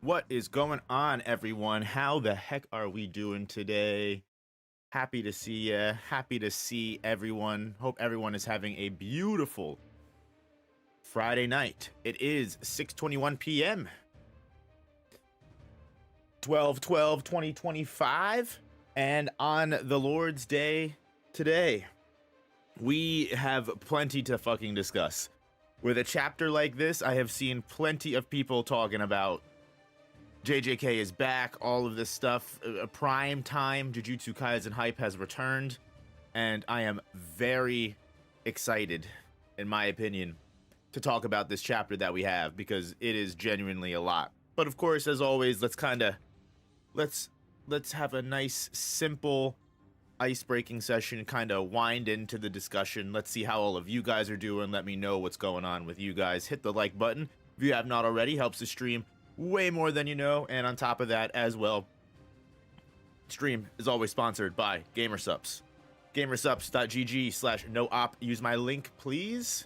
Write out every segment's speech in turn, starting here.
What is going on, everyone? How the heck are we doing today? Happy to see ya. Happy to see everyone. Hope everyone is having a beautiful Friday night. It is 6:21 p.m. 12/12/2025, and on the Lord's Day today, we have plenty to fucking discuss. With a chapter like this, I have seen plenty of people talking about JJK is back, all of this stuff. Prime time Jujutsu Kaisen hype has returned, and I am very excited, in my opinion, to talk about this chapter that we have, because it is genuinely a lot. But of course, as always, let's have a nice, simple, ice-breaking session, kind of wind into the discussion. Let's see how all of you guys are doing. Let me know what's going on with you guys. Hit the like button if you have not already. Helps the stream way more than you know. And on top of that as well, stream is always sponsored by Gamersupps. Gamersupps.gg/noop. Use my link, please,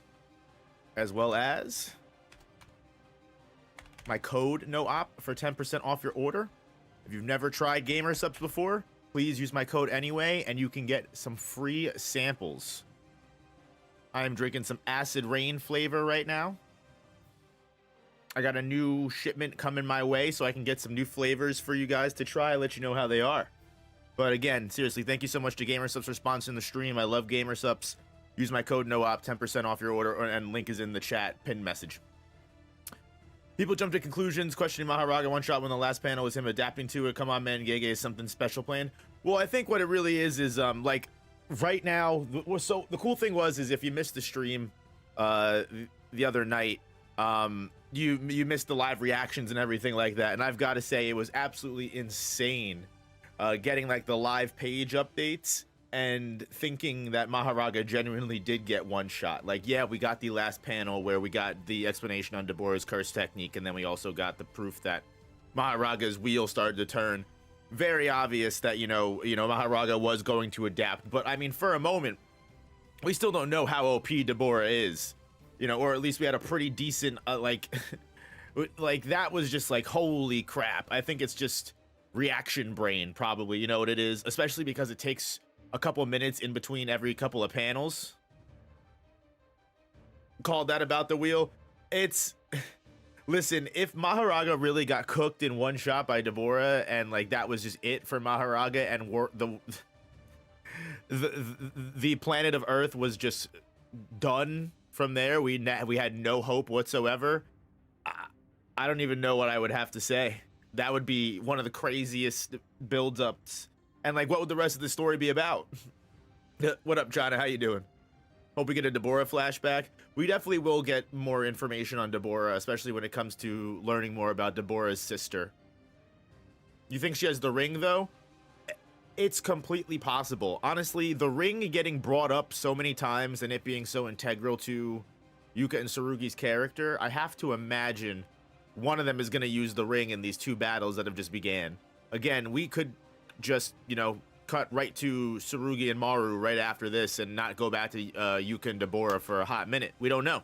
as well as my code NOOP for 10% off your order. If you've never tried Gamersupps before, please use my code anyway, and you can get some free samples. I am drinking some Acid Rain flavor right now. I got a new shipment coming my way, so I can get some new flavors for you guys to try, let you know how they are. But again, seriously, thank you so much to Gamersupps for sponsoring the stream. I love Gamersupps. Use my code NOOP, 10% off your order, and link is in the chat, pinned message. People jump to conclusions, questioning Maharaga one-shot when the last panel was him adapting to it. Come on, man, Gege is something special planned. Well, I think what it really is like, right now, so the cool thing is if you missed the stream the other night, you missed the live reactions and everything like that, and I've got to say it was absolutely insane getting like the live page updates and thinking that Maharaga genuinely did get one shot. Like, yeah, we got the last panel where we got the explanation on Deborah's curse technique, and then we also got the proof that Maharaga's wheel started to turn. Very obvious that you know Maharaga was going to adapt, but I mean, for a moment we still don't know how OP Deborah is. Or at least we had a pretty decent, like that was just like, holy crap. I think it's just reaction brain, probably, you know what it is? Especially because it takes a couple minutes in between every couple of panels. Called that about the wheel. It's, listen, if Maharaga really got cooked in one shot by Deborah, and like that was just it for Maharaga, and the planet of Earth was just done from there, we had no hope whatsoever. I don't even know what I would have to say. That would be one of the craziest build-ups. And like, what would the rest of the story be about? What up, China? How you doing? Hope we get a Deborah flashback. We definitely will get more information on Deborah, especially when it comes to learning more about Deborah's sister. You think she has the ring, though? It's completely possible. Honestly, the ring getting brought up so many times and it being so integral to Yuka and Tsurugi's character, I have to imagine one of them is going to use the ring in these two battles that have just began. Again, we could just, cut right to Tsurugi and Maru right after this and not go back to Yuka and Deborah for a hot minute. We don't know.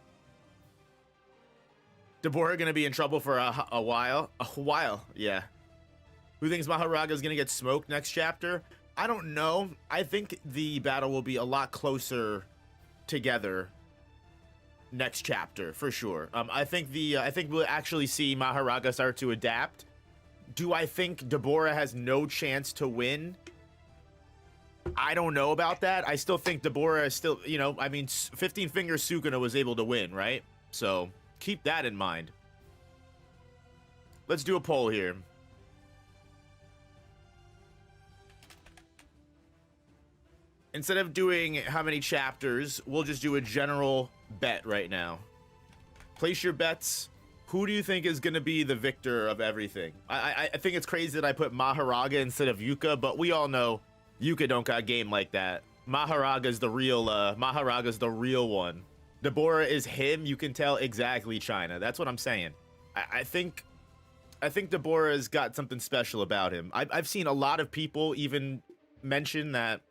Deborah going to be in trouble for a while. A while, yeah. Who thinks Maharaga is going to get smoked next chapter? I don't know. I think the battle will be a lot closer together next chapter, for sure. I think we'll actually see Maharaga start to adapt. Do I think Deborah has no chance to win? I don't know about that. I still think Deborah is still, 15 Finger Sukuna was able to win, right? So keep that in mind. Let's do a poll here. Instead of doing how many chapters, we'll just do a general bet right now. Place your bets. Who do you think is going to be the victor of everything? I think it's crazy that I put Maharaga instead of Yuka, but we all know Yuka don't got game like that. Maharaga's the real one. Deborah is him. You can tell exactly, China. That's what I'm saying. I think Deborah's got something special about him. I've seen a lot of people even mention that.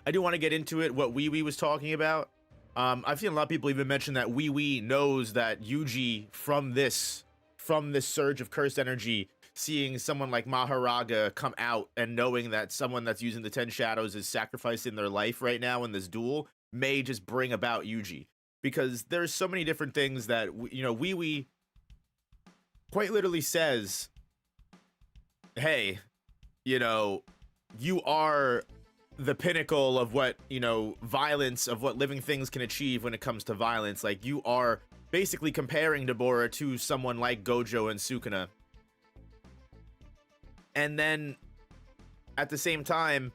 I do want to get into it, what Wee Wee was talking about. I've seen a lot of people even mention that Wee Wee knows that Yuji from this from this surge of cursed energy, seeing someone like Maharaga come out and knowing that someone that's using the 10 shadows is sacrificing their life right now in this duel may just bring about Yuji. Because there's so many different things that, you know, Wee quite literally says, hey, you know, you are the pinnacle of what, you know, violence, of what living things can achieve when it comes to violence. Like, you are basically comparing Deborah to someone like Gojo and Sukuna. And then at the same time,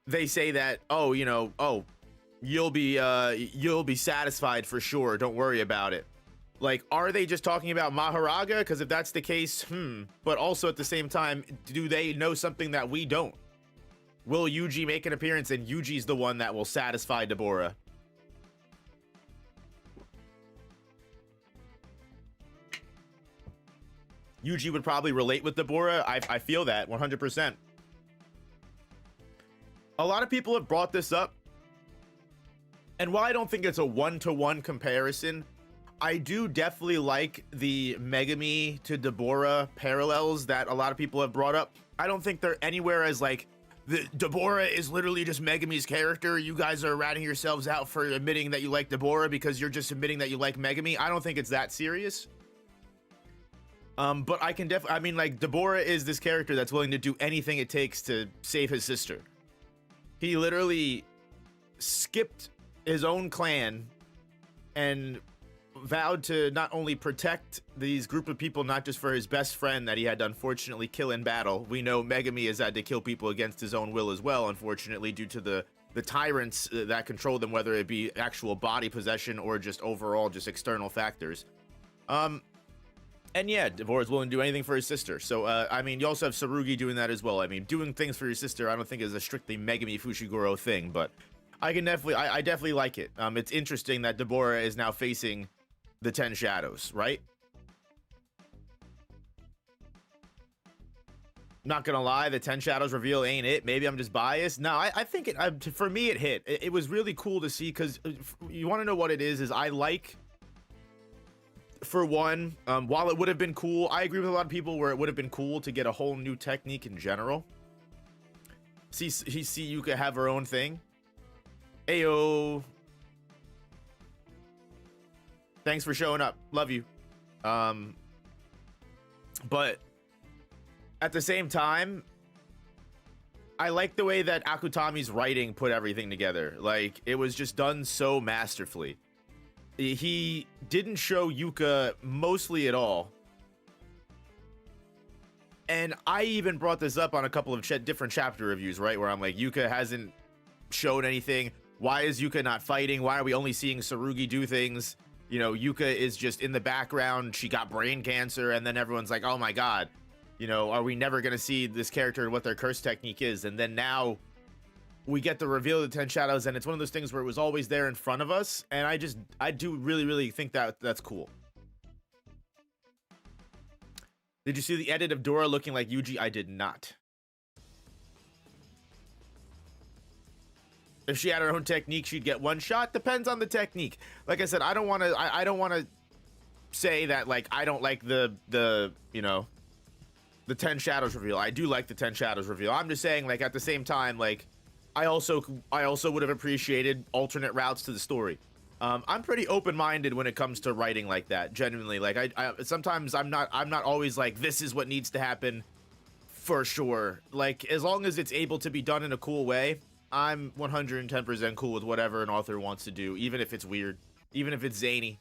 they say that, oh, you know, oh, you'll be satisfied for sure. Don't worry about it. Like, are they just talking about Maharaga? Because if that's the case, but also at the same time, do they know something that we don't? Will Yuji make an appearance and Yuji's the one that will satisfy Deborah? Yuji would probably relate with Deborah. I feel that 100%. A lot of people have brought this up. And while I don't think it's a one-to-one comparison, I do definitely like the Megami to Deborah parallels that a lot of people have brought up. I don't think they're anywhere as like, Deborah is literally just Megami's character. You guys are ratting yourselves out for admitting that you like Deborah because you're just admitting that you like Megami. I don't think it's that serious. But I can I mean, like, Deborah is this character that's willing to do anything it takes to save his sister. He literally skipped his own clan and vowed to not only protect these group of people, not just for his best friend that he had to unfortunately kill in battle. We know Megami has had to kill people against his own will as well, unfortunately, due to the tyrants that control them, whether it be actual body possession or just overall just external factors. And yeah, Deborah's willing to do anything for his sister. So, I mean, you also have Tsurugi doing that as well. I mean, doing things for your sister, I don't think is a strictly Megami Fushiguro thing, but I definitely like it. It's interesting that Deborah is now facing the 10 shadows, right? Not gonna lie, the 10 shadows reveal ain't it. Maybe I'm just biased. No, I think it, for me, it hit. It was really cool to see, because you want to know what it is I like, for one, while it would have been cool, I agree with a lot of people where it would have been cool to get a whole new technique in general. See Yuka have her own thing. Ayo. Thanks for showing up. Love you. But at the same time, I like the way that Akutami's writing put everything together. Like, it was just done so masterfully. He didn't show Yuka mostly at all. And I even brought this up on a couple of different chapter reviews, right? Where I'm like, Yuka hasn't showed anything. Why is Yuka not fighting? Why are we only seeing Tsurugi do things? You know, Yuka is just in the background. She got brain cancer. And then everyone's like, oh my God, you know, are we never going to see this character and what their curse technique is? And then now we get the reveal of the 10 shadows, and it's one of those things where it was always there in front of us. And I do really think that that's cool. Did you see the edit of Dora looking like Yuji? I did not. If she had her own technique, she'd get one shot. Depends on the technique. Like I said, I don't want to say that, like, I don't like the you know, the 10 shadows reveal. I do like the 10 shadows reveal. I'm just saying, like, at the same time, like, I also would have appreciated alternate routes to the story. I'm pretty open-minded when it comes to writing like that, genuinely. Like, I sometimes I'm not always like, this is what needs to happen for sure. Like, as long as it's able to be done in a cool way, I'm 110% cool with whatever an author wants to do, even if it's weird, even if it's zany.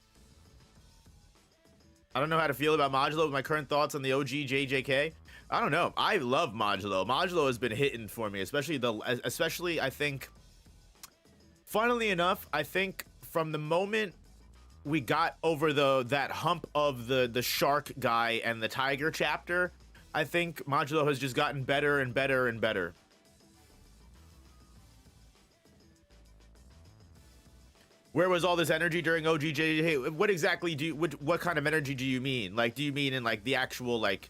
I don't know how to feel about Modulo with my current thoughts on the OG JJK. I don't know. I love Modulo. Modulo has been hitting for me, especially I think, funnily enough, I think from the moment we got over that hump of the shark guy and the tiger chapter, I think Modulo has just gotten better and better and better. Where was all this energy during OGJ? What exactly what kind of energy do you mean? Like, do you mean in like the actual, like,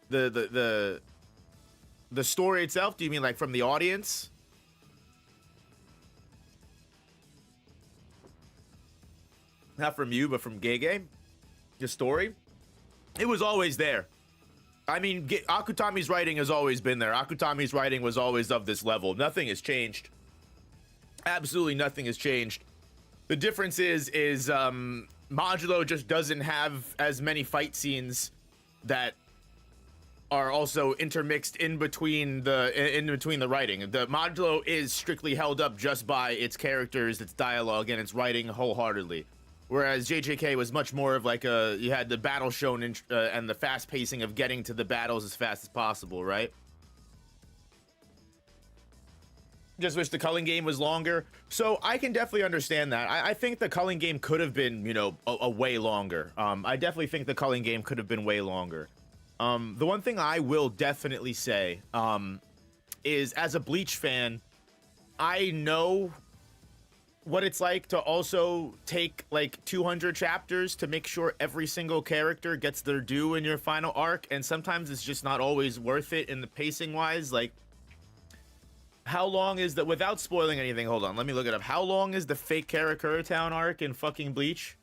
the story itself? Do you mean like from the audience? Not from you, but from Gege? the story, it was always there. I mean, Akutami's writing has always been there. Akutami's writing was always of this level. Nothing has changed. Absolutely nothing has changed. The difference is Modulo just doesn't have as many fight scenes that are also intermixed in between the writing. The Modulo is strictly held up just by its characters, its dialogue, and its writing wholeheartedly. Whereas JJK was much more of like you had the battle shown and the fast pacing of getting to the battles as fast as possible, right? Just wish the culling game was longer. So I can definitely understand that. I think the culling game could have been, you know, a way longer. I definitely think the culling game could have been way longer. The one thing I will definitely say is, as a Bleach fan, I know what it's like to also take like 200 chapters to make sure every single character gets their due in your final arc, and sometimes it's just not always worth it in the pacing wise. Like, how long is that, without spoiling anything, hold on, let me look it up. How long is the fake Karakura Town arc in fucking Bleach?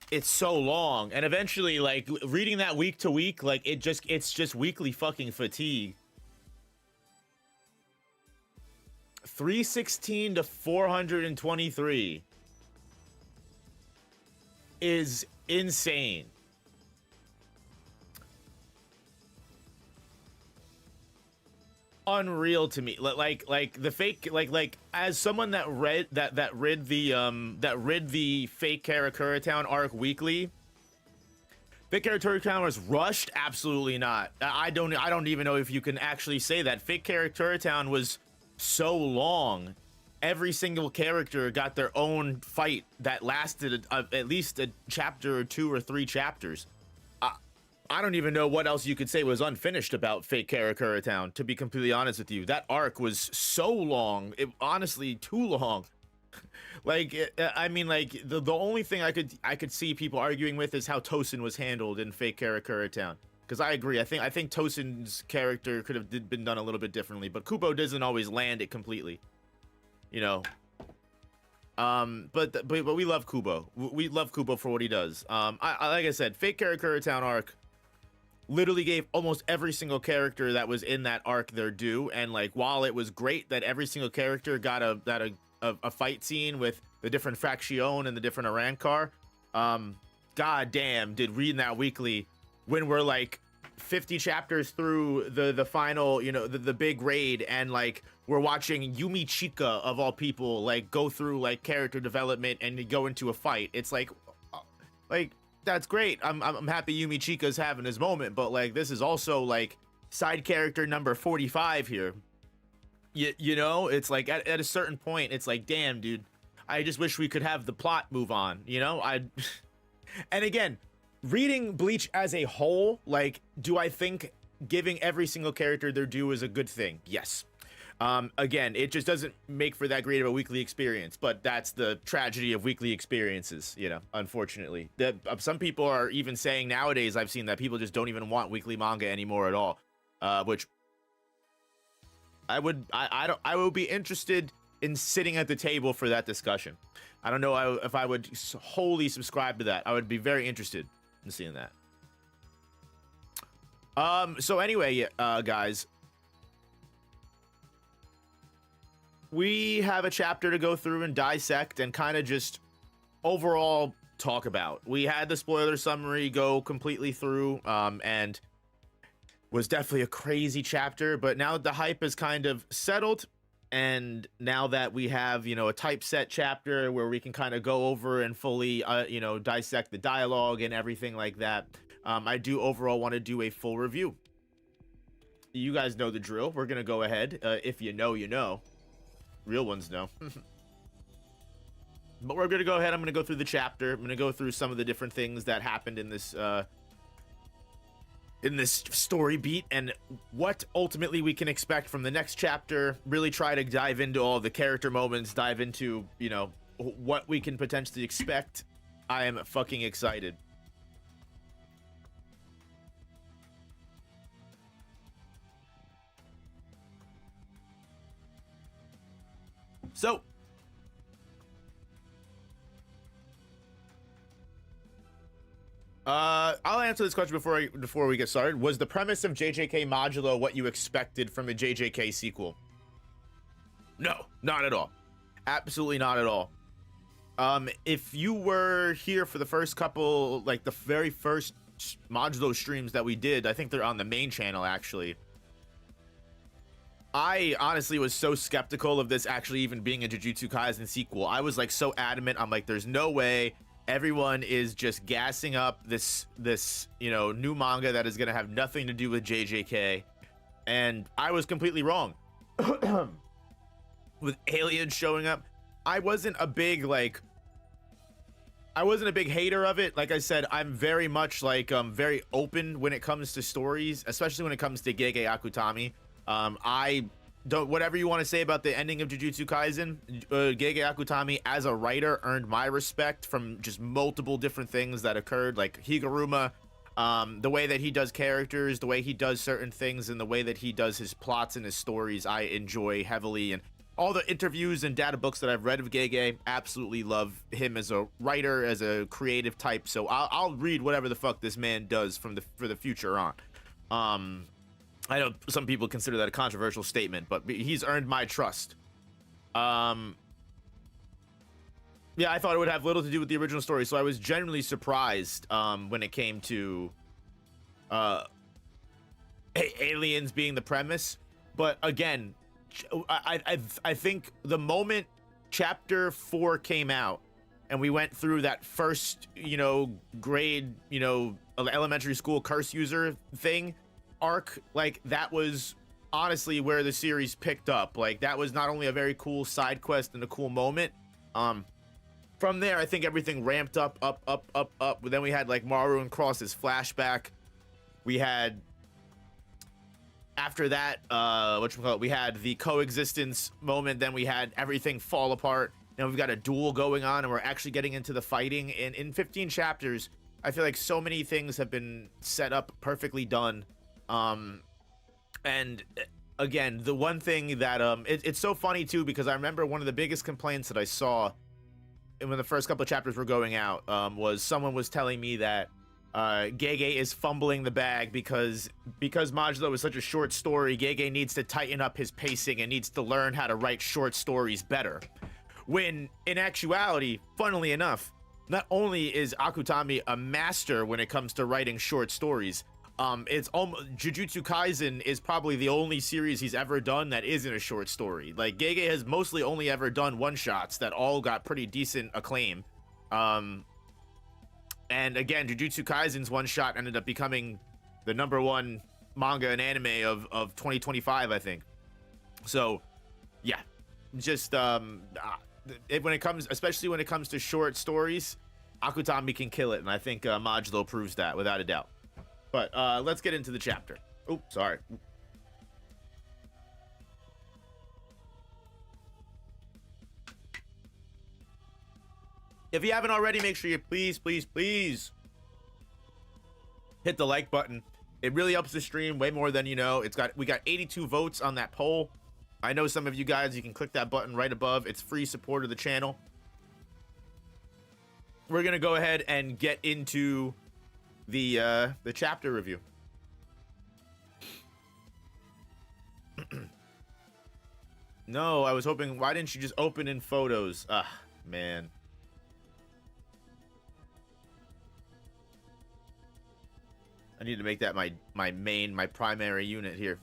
It's so long, and eventually, like, reading that week to week, like, it's just weekly fucking fatigue. 316 to 423 is insane. Unreal to me. Like the fake, like as someone that read the fake Karakura Town arc weekly. Fake Karakura Town was rushed? Absolutely not. I don't even know if you can actually say that. Fake Karakura Town was so long. Every single character got their own fight that lasted at least a chapter or 2 or 3 chapters. I don't even know what else you could say was unfinished about Fake Karakura Town, to be completely honest with you. That arc was so long, honestly too long. I mean, like, the only thing I could see people arguing with is how Tosin was handled in Fake Karakura Town. Because I agree, I think Tosin's character could have been done a little bit differently, but Kubo doesn't always land it completely, you know. But we love Kubo. We love Kubo for what he does. Like I said, Fake Karakura Town arc literally gave almost every single character that was in that arc their due, and like, while it was great that every single character got a fight scene with the different faction and the different Arankar, god damn, did reading that weekly when we're like 50 chapters through the final, you know, the big raid, and like we're watching Yumi Chika of all people like go through like character development and go into a fight. It's like that's great. I'm happy Yumi Chika's having his moment, but like, this is also like side character number 45 here. You know, it's like at a certain point, it's like, damn, dude, I just wish we could have the plot move on, you know? And again, reading Bleach as a whole, like, do I think giving every single character their due is a good thing? Yes. Again, it just doesn't make for that great of a weekly experience, but that's the tragedy of weekly experiences, you know, unfortunately. Some people are even saying nowadays, I've seen that people just don't even want weekly manga anymore at all, which I would be interested in sitting at the table for that discussion. I don't know if I would wholly subscribe to that. I would be very interested in seeing that. So anyway, guys, we have a chapter to go through and dissect and kind of just overall talk about. We had the spoiler summary go completely through, and was definitely a crazy chapter, but now that the hype is kind of settled, and now that we have, you know, a typeset chapter where we can kind of go over and fully, you know, dissect the dialogue and everything like that, I do overall want to do a full review. You guys know the drill. We're going to go ahead. If you know, you know. Real ones know. But we're going to go ahead. I'm going to go through the chapter. I'm going to go through some of the different things that happened in this story beat, and what ultimately we can expect from the next chapter. Really try to dive into all the character moments, dive into, you know, what we can potentially expect. I am fucking excited. So answer this question before we get started. Was the premise of JJK Modulo what you expected from a JJK sequel? No, not at all. Absolutely not at all. If you were here for the first couple, like the very first Modulo streams that we did, I think they're on the main channel actually. I honestly was so skeptical of this actually even being a Jujutsu Kaisen sequel. I was like so adamant. I'm like, there's no way. Everyone is just gassing up this you know, new manga that is gonna have nothing to do with JJK, and I was completely wrong. With aliens showing up, I wasn't a big hater of it. Like I said, I'm very much like very open when it comes to stories, especially when it comes to Gege Akutami. I don't, whatever you want to say about the ending of Jujutsu Kaisen, Gege Akutami as a writer earned my respect from just multiple different things that occurred, like Higuruma, the way that he does characters, the way he does certain things, and the way that he does his plots and his stories, I enjoy heavily. And all the interviews and data books that I've read of Gege, absolutely love him as a writer, as a creative type. So I'll read whatever the fuck this man does for the future on. I know some people consider that a controversial statement, but he's earned my trust. Yeah, I thought it would have little to do with the original story, so I was genuinely surprised when it came to aliens being the premise. But again, I think the moment chapter 4 came out and we went through that first, you know, grade, you know, elementary school curse user thing arc, like that was honestly where the series picked up. Like that was not only a very cool side quest and a cool moment. From there, I think everything ramped up. But then we had like Maru and Cross's flashback. We had after that, we had the coexistence moment. Then we had everything fall apart. Now we've got a duel going on, and we're actually getting into the fighting. And in 15 chapters, I feel like so many things have been set up, perfectly done. And again, the one thing that it's so funny too, because I remember one of the biggest complaints that I saw when the first couple of chapters were going out was someone was telling me that Gege is fumbling the bag because Modulo is such a short story. Gege needs to tighten up his pacing and needs to learn how to write short stories better. When in actuality, funnily enough, not only is Akutami a master when it comes to writing short stories, it's almost Jujutsu Kaisen is probably the only series he's ever done that isn't a short story. Like Gege has mostly only ever done one-shots that all got pretty decent acclaim. And again, Jujutsu Kaisen's one-shot ended up becoming the #1 manga and anime of 2025, I think. So, yeah, just when it comes, especially when it comes to short stories, Akutami can kill it, and I think Modulo proves that without a doubt. But let's get into the chapter. Oh, sorry. If you haven't already, make sure you please hit the like button. It really helps the stream way more than you know. We got 82 votes on that poll. I know some of you guys, you can click that button right above. It's free support of the channel. We're gonna go ahead and get into the chapter review. No, I was hoping, why didn't you just open in photos? Ah, man. I need to make that my primary unit here.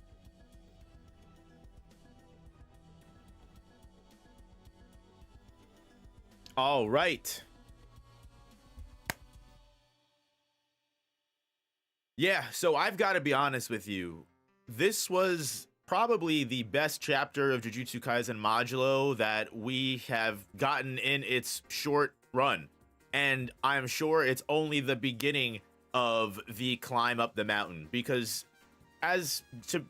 All right. Yeah, so I've got to be honest with you. This was probably the best chapter of Jujutsu Kaisen Modulo that we have gotten in its short run. And I'm sure it's only the beginning of the climb up the mountain, because to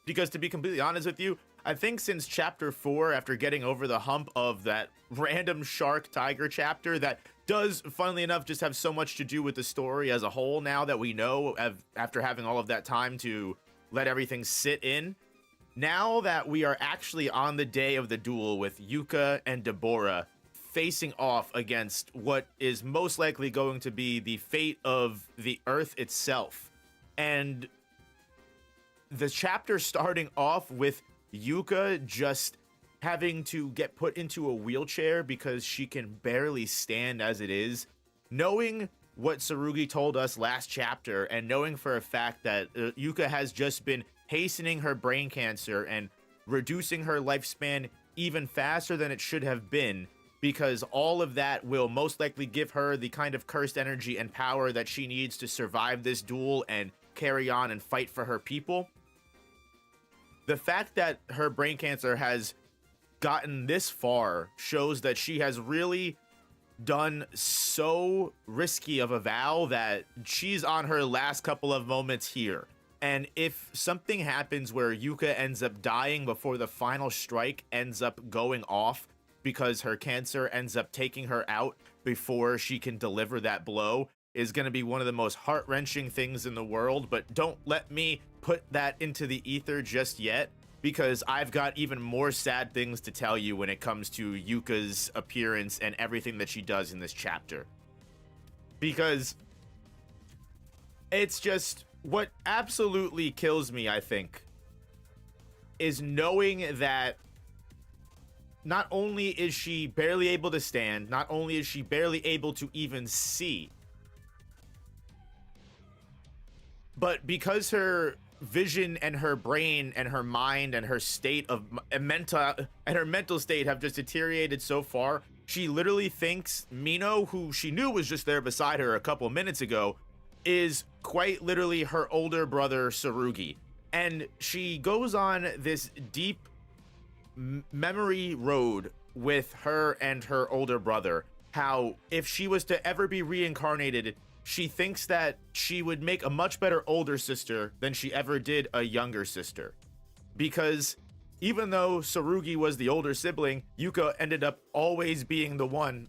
be completely honest with you, I think since chapter 4, after getting over the hump of that random shark tiger chapter that does, funnily enough, just have so much to do with the story as a whole now that we know after having all of that time to let everything sit in. Now that we are actually on the day of the duel with Yuka and Deborah, facing off against what is most likely going to be the fate of the Earth itself. And the chapter starting off with Yuka just having to get put into a wheelchair because she can barely stand as it is, knowing what Tsurugi told us last chapter, and knowing for a fact that Yuka has just been hastening her brain cancer and reducing her lifespan even faster than it should have been, because all of that will most likely give her the kind of cursed energy and power that she needs to survive this duel and carry on and fight for her people. The fact that her brain cancer has gotten this far shows that she has really done so risky of a vow that she's on her last couple of moments here. And if something happens where Yuka ends up dying before the final strike ends up going off because her cancer ends up taking her out before she can deliver that blow, is going to be one of the most heart-wrenching things in the world. But don't let me put that into the ether just yet, because I've got even more sad things to tell you when it comes to Yuka's appearance and everything that she does in this chapter. Because it's just, what absolutely kills me, I think, is knowing that not only is she barely able to stand, not only is she barely able to even see, but because her vision and her brain and her mind and her state of mental state have just deteriorated so far, she literally thinks Mino, who she knew was just there beside her a couple minutes ago, is quite literally her older brother Tsurugi. And she goes on this deep memory road with her and her older brother, how if she was to ever be reincarnated, she thinks that she would make a much better older sister than she ever did a younger sister. Because even though Tsurugi was the older sibling, Yuka ended up always being the one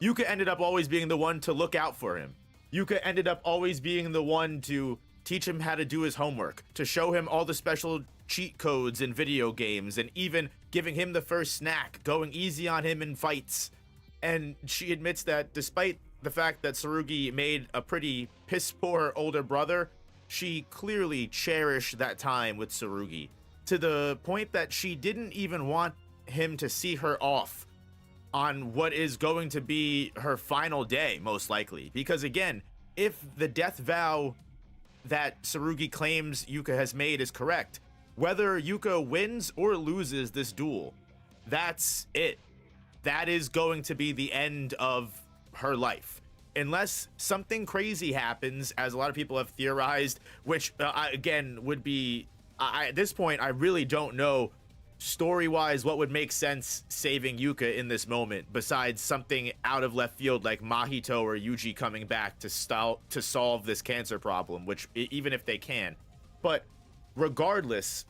Yuka ended up always being the one to look out for him. Yuka ended up always being the one to teach him how to do his homework, to show him all the special cheat codes in video games, and even giving him the first snack, going easy on him in fights. And she admits that despite the fact that Tsurugi made a pretty piss-poor older brother, she clearly cherished that time with Tsurugi, to the point that she didn't even want him to see her off on what is going to be her final day, most likely. Because again, if the death vow that Tsurugi claims Yuka has made is correct, whether Yuka wins or loses this duel, that's it. That is going to be the end of her life. Unless something crazy happens, as a lot of people have theorized, which again would be, at this point, I really don't know story-wise what would make sense saving Yuka in this moment, besides something out of left field like Mahito or Yuji coming back to solve this cancer problem, which even if they can. But regardless,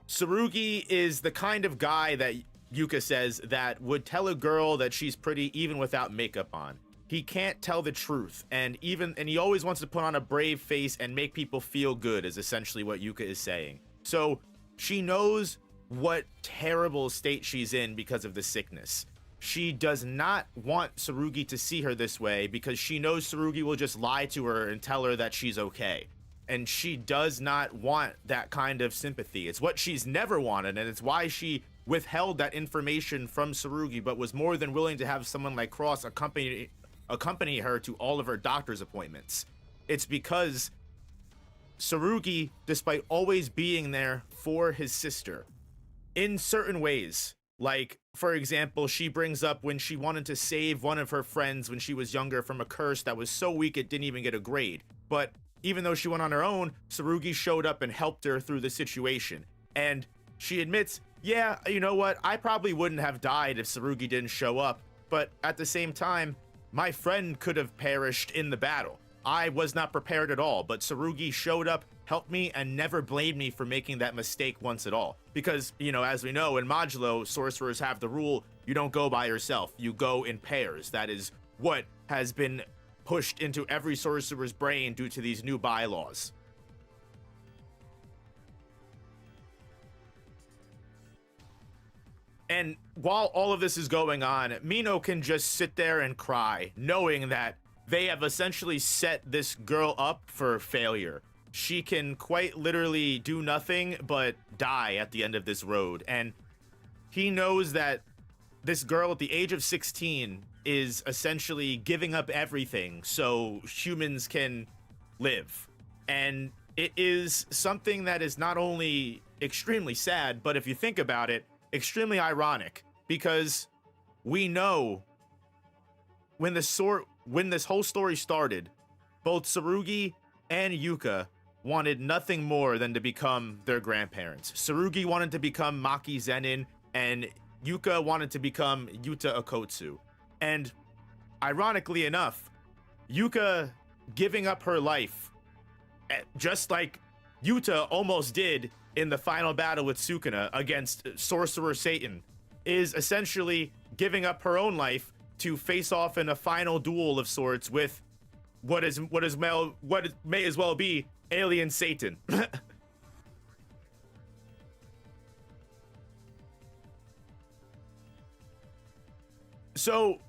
Tsurugi is the kind of guy that Yuka says that would tell a girl that she's pretty even without makeup on. He can't tell the truth, and he always wants to put on a brave face and make people feel good, is essentially what Yuka is saying. So she knows what terrible state she's in because of the sickness. She does not want Tsurugi to see her this way because she knows Tsurugi will just lie to her and tell her that she's okay. And she does not want that kind of sympathy. It's what she's never wanted, and it's why she withheld that information from Tsurugi, but was more than willing to have someone like Cross accompany her to all of her doctor's appointments. It's because Tsurugi, despite always being there for his sister, in certain ways, like, for example, she brings up when she wanted to save one of her friends when she was younger from a curse that was so weak it didn't even get a grade. But even though she went on her own, Tsurugi showed up and helped her through the situation. And she admits, yeah, you know what? I probably wouldn't have died if Tsurugi didn't show up. But at the same time, my friend could have perished in the battle. I was not prepared at all, but Tsurugi showed up, helped me, and never blamed me for making that mistake once at all. Because, you know, as we know, in Modulo, sorcerers have the rule, you don't go by yourself, you go in pairs. That is what has been pushed into every sorcerer's brain due to these new bylaws. And while all of this is going on, Mino can just sit there and cry, knowing that they have essentially set this girl up for failure. She can quite literally do nothing but die at the end of this road. And he knows that this girl at the age of 16 is essentially giving up everything so humans can live. And it is something that is not only extremely sad, but if you think about it, extremely ironic, because we know when this whole story started, both Tsurugi and Yuka wanted nothing more than to become their grandparents. Tsurugi wanted to become Maki Zenin, and Yuka wanted to become Yuta Okotsu. And ironically enough, Yuka giving up her life, just like Yuta almost did in the final battle with Sukuna against Sorcerer Satan, is essentially giving up her own life to face off in a final duel of sorts with what may as well be Alien Satan. So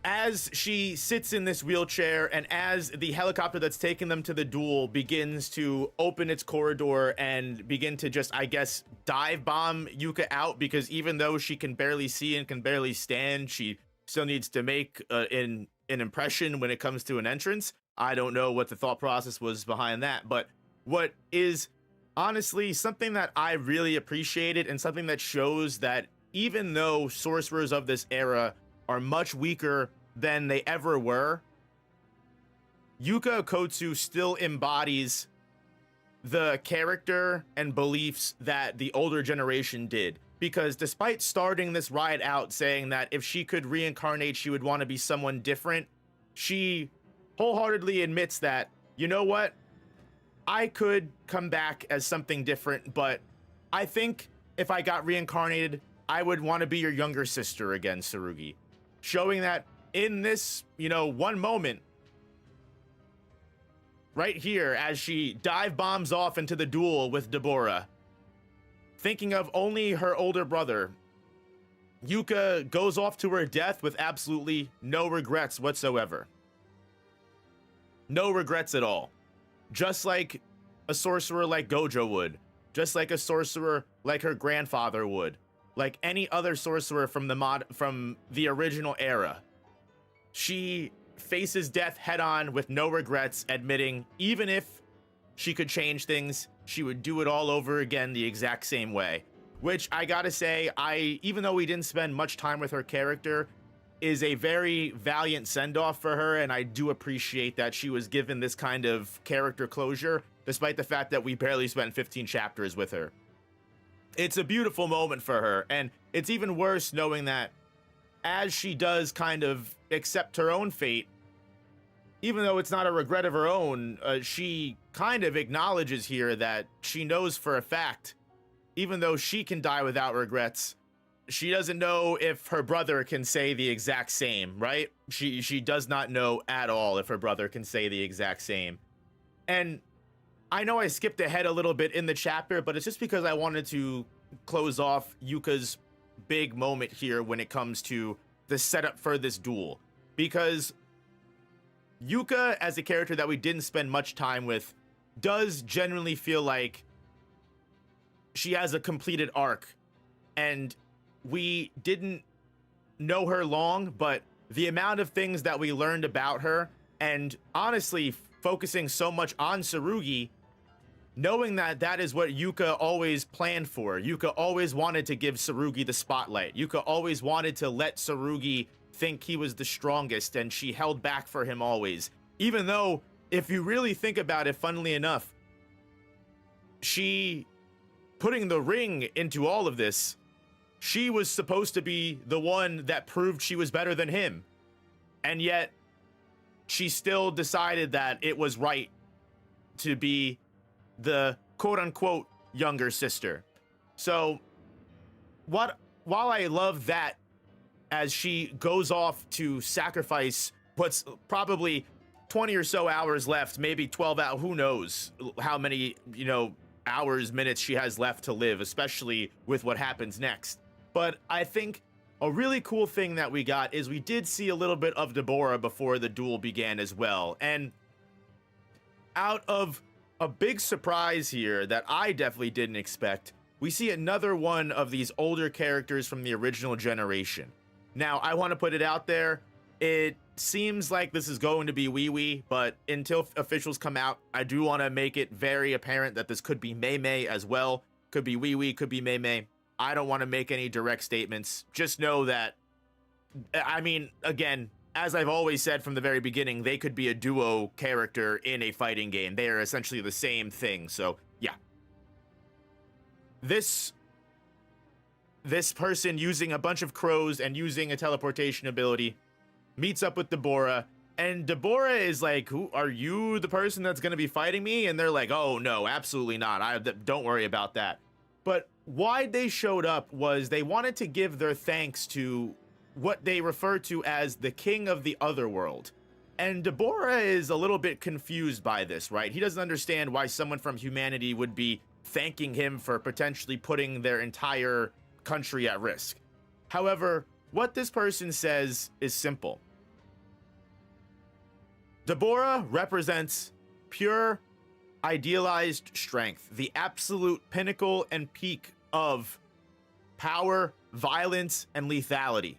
as she sits in this wheelchair and as the helicopter that's taking them to the duel begins to open its corridor and begin to just, I guess, dive bomb Yuka out, because even though she can barely see and can barely stand, she still needs to make an impression when it comes to an entrance. I don't know what the thought process was behind that, but what is honestly something that I really appreciated and something that shows that even though sorcerers of this era are much weaker than they ever were, Yuka Okotsu still embodies the character and beliefs that the older generation did. Because despite starting this ride out saying that if she could reincarnate, she would want to be someone different, she wholeheartedly admits that, you know what? I could come back as something different, but I think if I got reincarnated, I would want to be your younger sister again, Tsurugi. Showing that in this, one moment, right here, as she dive bombs off into the duel with Deborah, thinking of only her older brother, Yuka goes off to her death with absolutely no regrets whatsoever. No regrets at all. Just like a sorcerer like Gojo would. Just like a sorcerer like her grandfather would. Like any other sorcerer from the original era. She faces death head on with no regrets, admitting even if she could change things, she would do it all over again the exact same way. Which I gotta say, even though we didn't spend much time with her character, is a very valiant send-off for her, and I do appreciate that she was given this kind of character closure, despite the fact that we barely spent 15 chapters with her. It's a beautiful moment for her, and it's even worse knowing that as she does kind of accept her own fate, even though it's not a regret of her own, she kind of acknowledges here that she knows for a fact, even though she can die without regrets, she doesn't know if her brother can say the exact same, right? She does not know at all if her brother can say the exact same. And I know I skipped ahead a little bit in the chapter, but it's just because I wanted to close off Yuka's big moment here when it comes to the setup for this duel. Because Yuka, as a character that we didn't spend much time with, does genuinely feel like she has a completed arc. And we didn't know her long, but the amount of things that we learned about her, and honestly focusing so much on Tsurugi, knowing that that is what Yuka always planned for. Yuka always wanted to give Tsurugi the spotlight. Yuka always wanted to let Tsurugi think he was the strongest, and she held back for him always. Even though, if you really think about it, funnily enough, she putting the ring into all of this, she was supposed to be the one that proved she was better than him. And yet, she still decided that it was right to be the quote-unquote younger sister. So, while I love that, as she goes off to sacrifice what's probably 20 or so hours left, maybe 12 hours, who knows how many, hours, minutes she has left to live, especially with what happens next. But I think a really cool thing that we got is we did see a little bit of Deborah before the duel began as well. And out of a big surprise here that I definitely didn't expect, we see another one of these older characters from the original generation. Now, I want to put it out there. It seems like this is going to be Wee Wee, but until officials come out, I do want to make it very apparent that this could be Mei Mei as well. Could be Wee Wee, could be Mei Mei. I don't want to make any direct statements. Just know that, I mean, again, as I've always said from the very beginning, they could be a duo character in a fighting game. They are essentially the same thing. So, yeah. This person using a bunch of crows and using a teleportation ability meets up with Deborah, and Deborah is like, "Who are you? The person that's going to be fighting me?" And they're like, "Oh no, absolutely not. Don't worry about that." But why they showed up was they wanted to give their thanks to what they refer to as the king of the otherworld. And Deborah is a little bit confused by this, right? He doesn't understand why someone from humanity would be thanking him for potentially putting their entire country at risk. However, what this person says is simple. Deborah represents pure, idealized strength, the absolute pinnacle and peak of power, violence, and lethality.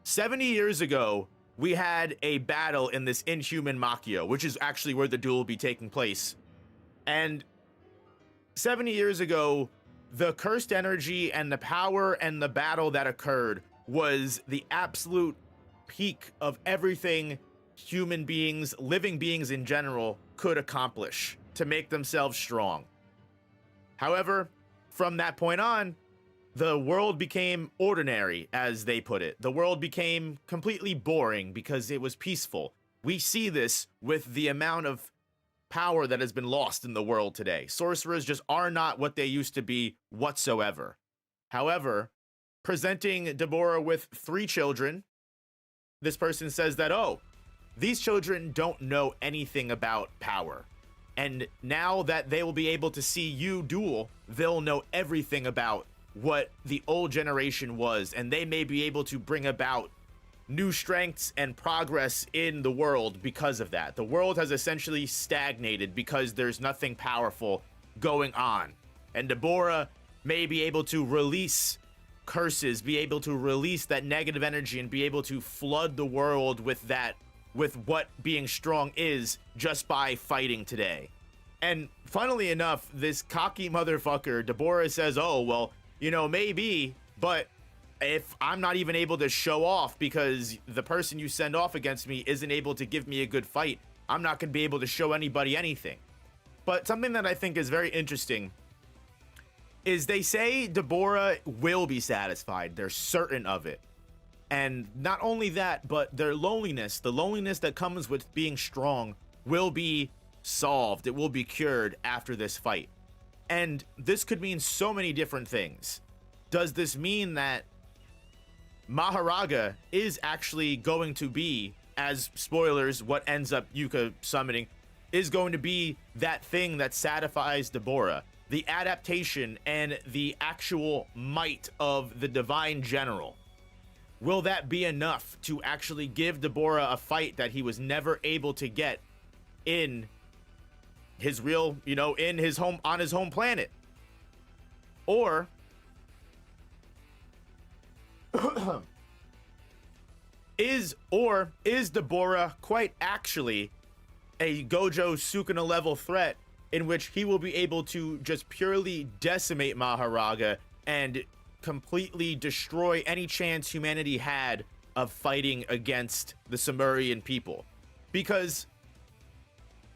70 years ago, we had a battle in this inhuman Machio, which is actually where the duel will be taking place. And 70 years ago, the cursed energy and the power and the battle that occurred was the absolute peak of everything human beings, living beings in general, could accomplish to make themselves strong. However, from that point on, the world became ordinary, as they put it. The world became completely boring because it was peaceful. We see this with the amount of power that has been lost in the world today. Sorcerers just are not what they used to be whatsoever. However, presenting Deborah with 3 children, this person says that, oh, these children don't know anything about power. And now that they will be able to see you duel, they'll know everything about what the old generation was, and they may be able to bring about new strengths and progress in the world because of that. The world has essentially stagnated because there's nothing powerful going on. And Deborah may be able to release curses, be able to release that negative energy, and be able to flood the world with that, with what being strong is, just by fighting today. And funnily enough, this cocky motherfucker, Deborah, says, oh, well, you know, maybe, but if I'm not even able to show off because the person you send off against me isn't able to give me a good fight, I'm not going to be able to show anybody anything. But something that I think is very interesting is they say Deborah will be satisfied. They're certain of it. And not only that, but their loneliness, the loneliness that comes with being strong, will be solved. It will be cured after this fight. And this could mean so many different things. Does this mean that Maharaga is actually going to be, as spoilers, what ends up Yuka summoning, is going to be that thing that satisfies Deborah? The adaptation and the actual might of the divine general. Will that be enough to actually give Deborah a fight that he was never able to get in his real, you know, in his home, on his home planet? Or is Deborah quite actually a Gojo Sukuna level threat in which he will be able to just purely decimate Maharaga and completely destroy any chance humanity had of fighting against the Sumerian people? Because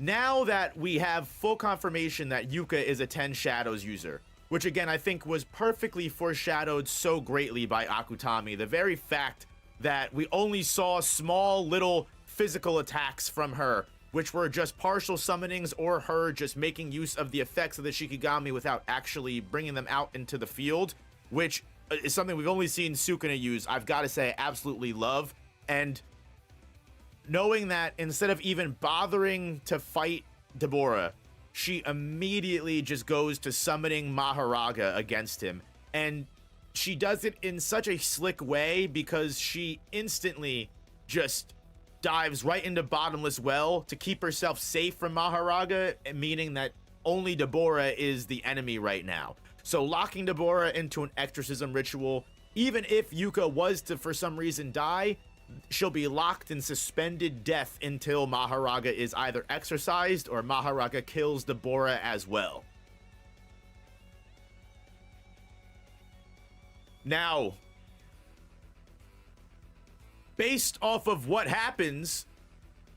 now that we have full confirmation that Yuka is a 10 Shadows user, which again I think was perfectly foreshadowed so greatly by Akutami, the very fact that we only saw small little physical attacks from her, which were just partial summonings or her just making use of the effects of the Shikigami without actually bringing them out into the field, which is something we've only seen Sukuna use, I've got to say I absolutely love. And knowing that instead of even bothering to fight Deborah, she immediately just goes to summoning Maharaga against him. And she does it in such a slick way because she instantly just dives right into Bottomless Well to keep herself safe from Maharaga, meaning that only Deborah is the enemy right now. So locking Deborah into an exorcism ritual, even if Yuka was to for some reason die, she'll be locked in suspended death until Maharaga is either exorcised or Maharaga kills Deborah as well. Now, based off of what happens,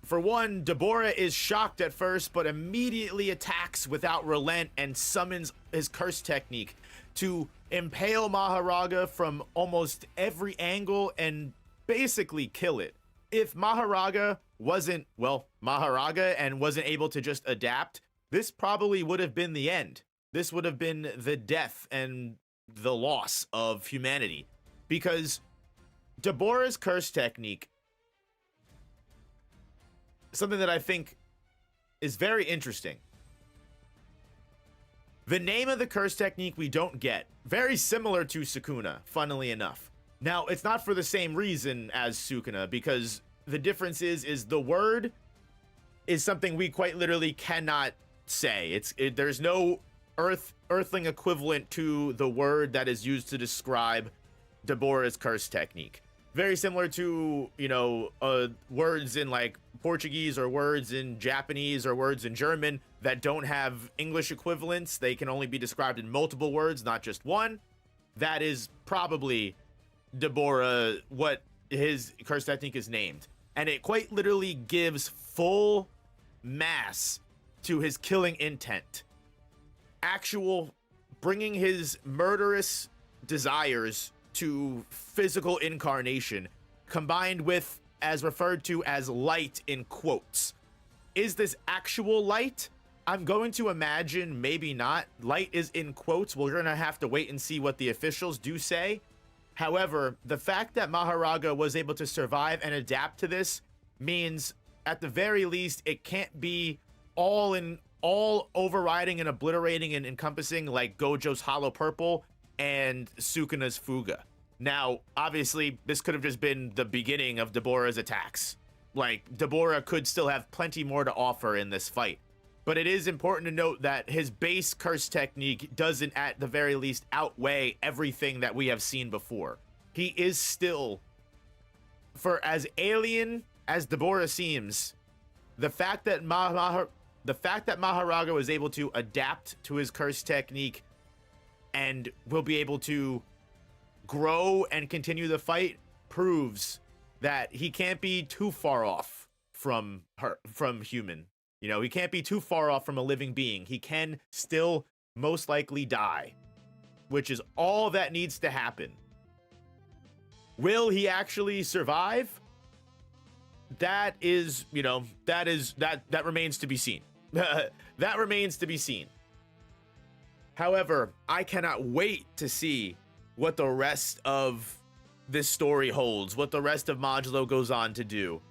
for one, Deborah is shocked at first, but immediately attacks without relent and summons his curse technique to impale Maharaga from almost every angle and basically kill it. If Maharaga wasn't, well, Maharaga and wasn't able to just adapt, this probably would have been the end. This would have been the death and the loss of humanity, because Deborah's curse technique, something that I think is very interesting. The name of the curse technique we don't get, very similar to Sukuna, funnily enough. Now, it's not for the same reason as Sukuna, because the difference is the word is something we quite literally cannot say. There's no earthling equivalent to the word that is used to describe Deborah's curse technique. Very similar to, you know, words in like Portuguese or words in Japanese or words in German that don't have English equivalents. They can only be described in multiple words, not just one. That is probably Deborah, what his curse technique is named. And it quite literally gives full mass to his killing intent. Actual bringing his murderous desires to physical incarnation, combined with, as referred to as light in quotes. Is this actual light? I'm going to imagine maybe not. Light is in quotes. We're gonna have to wait and see what the officials do say. However, the fact that Maharaga was able to survive and adapt to this means, at the very least, it can't be all overriding and obliterating and encompassing like Gojo's Hollow Purple and Sukuna's Fuga. Now, obviously, this could have just been the beginning of Deborah's attacks. Like, Deborah could still have plenty more to offer in this fight. But it is important to note that his base curse technique doesn't, at the very least, outweigh everything that we have seen before. He is still, for as alien as Deborah seems, the fact that Maharaga was able to adapt to his curse technique and will be able to grow and continue the fight proves that he can't be too far off from human. You know, he can't be too far off from a living being. He can still most likely die, which is all that needs to happen. Will he actually survive? That is, you know, that remains to be seen. That remains to be seen. However, I cannot wait to see what the rest of this story holds, what the rest of Modulo goes on to do.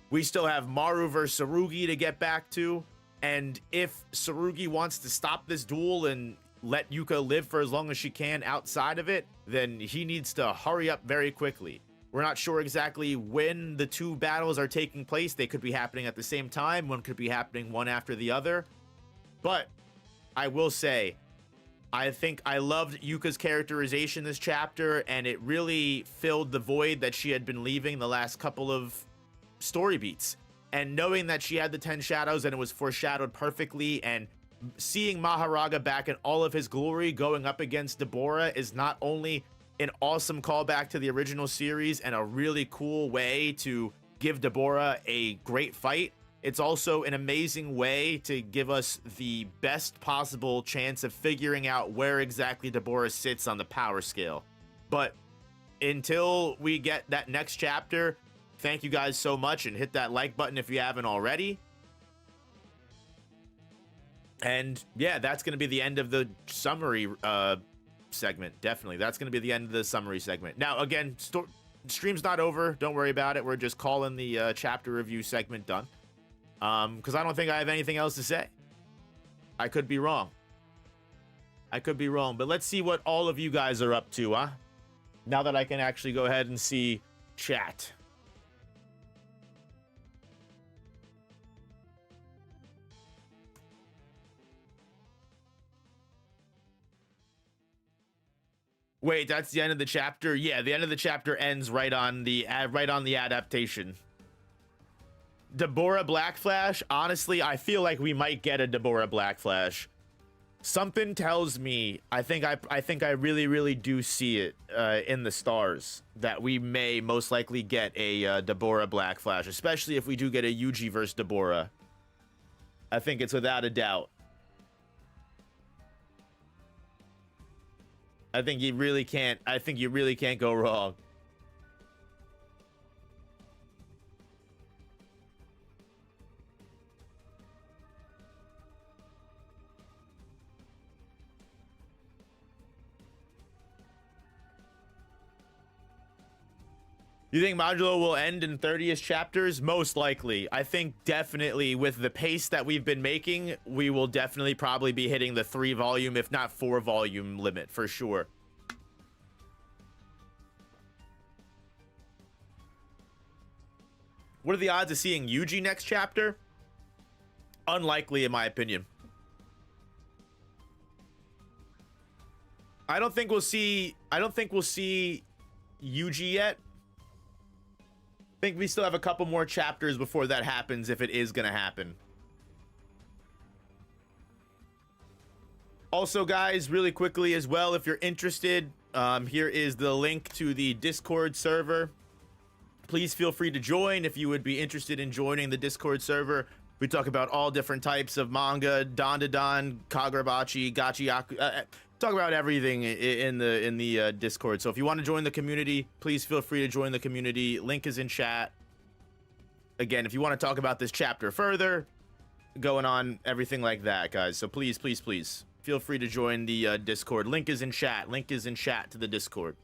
We still have Maru versus Tsurugi to get back to, and if Tsurugi wants to stop this duel and let Yuka live for as long as she can outside of it, then he needs to hurry up very quickly. We're not sure exactly when the two battles are taking place. They could be happening at the same time. One could be happening one after the other. But I will say, I think I loved Yuka's characterization this chapter, and it really filled the void that she had been leaving the last couple of story beats. And knowing that she had the 10 shadows and it was foreshadowed perfectly, and seeing Maharaga back in all of his glory going up against Deborah is not only an awesome callback to the original series and a really cool way to give Deborah a great fight, it's also an amazing way to give us the best possible chance of figuring out where exactly Deborah sits on the power scale. But until we get that next chapter, thank you guys so much, and hit that like button if you haven't already. And yeah, that's going to be the end of the summary segment. Definitely, that's going to be the end of the summary segment. Now, again, stream's not over. Don't worry about it. We're just calling the chapter review segment done. Because I don't think I have anything else to say. I could be wrong. I could be wrong, but let's see what all of you guys are up to, huh? Now that I can actually go ahead and see chat. Wait, that's the end of the chapter? Yeah, the end of the chapter ends right on the adaptation. Deborah Blackflash, honestly, I feel like we might get a Deborah Blackflash. Something tells me, I think I really do see it in the stars that we may most likely get a Deborah Blackflash, especially if we do get a Yuji versus Deborah. I think it's without a doubt. I think you really can't go wrong. You think Modulo will end in 30th chapters? Most likely. I think definitely with the pace that we've been making, we will definitely probably be hitting the 3-volume, if not 4-volume limit for sure. What are the odds of seeing Yuji next chapter? Unlikely, in my opinion. I don't think we'll see Yuji yet. I think we still have a couple more chapters before that happens, if it is gonna happen. Also, guys, really quickly as well, if you're interested, here is the link to the Discord server. Please feel free to join if you would be interested in joining the Discord server. We talk about all different types of manga, Dandadan, Kagurabachi, Gachiyaku. Talk about everything in the Discord. So if you want to join the community, please feel free to join the community. Link is in chat. Again, if you want to talk about this chapter further, going on, everything like that, guys. So please feel free to join the Discord. Link is in chat. Link is in chat to the Discord.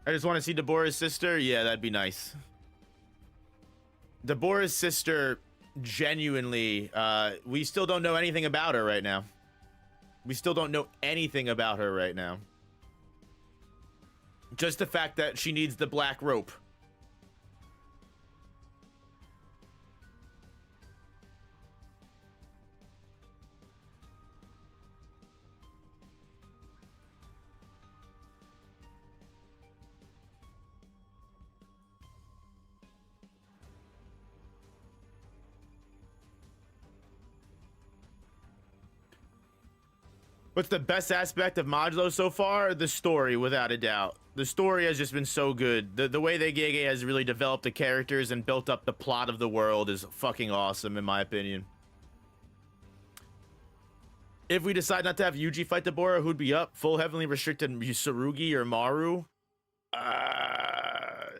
I just want to see Deborah's sister. Yeah, that'd be nice. Deborah's sister, genuinely, we still don't know anything about her right now. We still don't know anything about her right now. Just the fact that she needs the black rope. What's the best aspect of Modulo so far? The story, without a doubt. The story has just been so good. The way that Gege has really developed the characters and built up the plot of the world is fucking awesome, in my opinion. If we decide not to have Yuji fight Deborah, who'd be up? Full heavily restricted Tsurugi or Maru?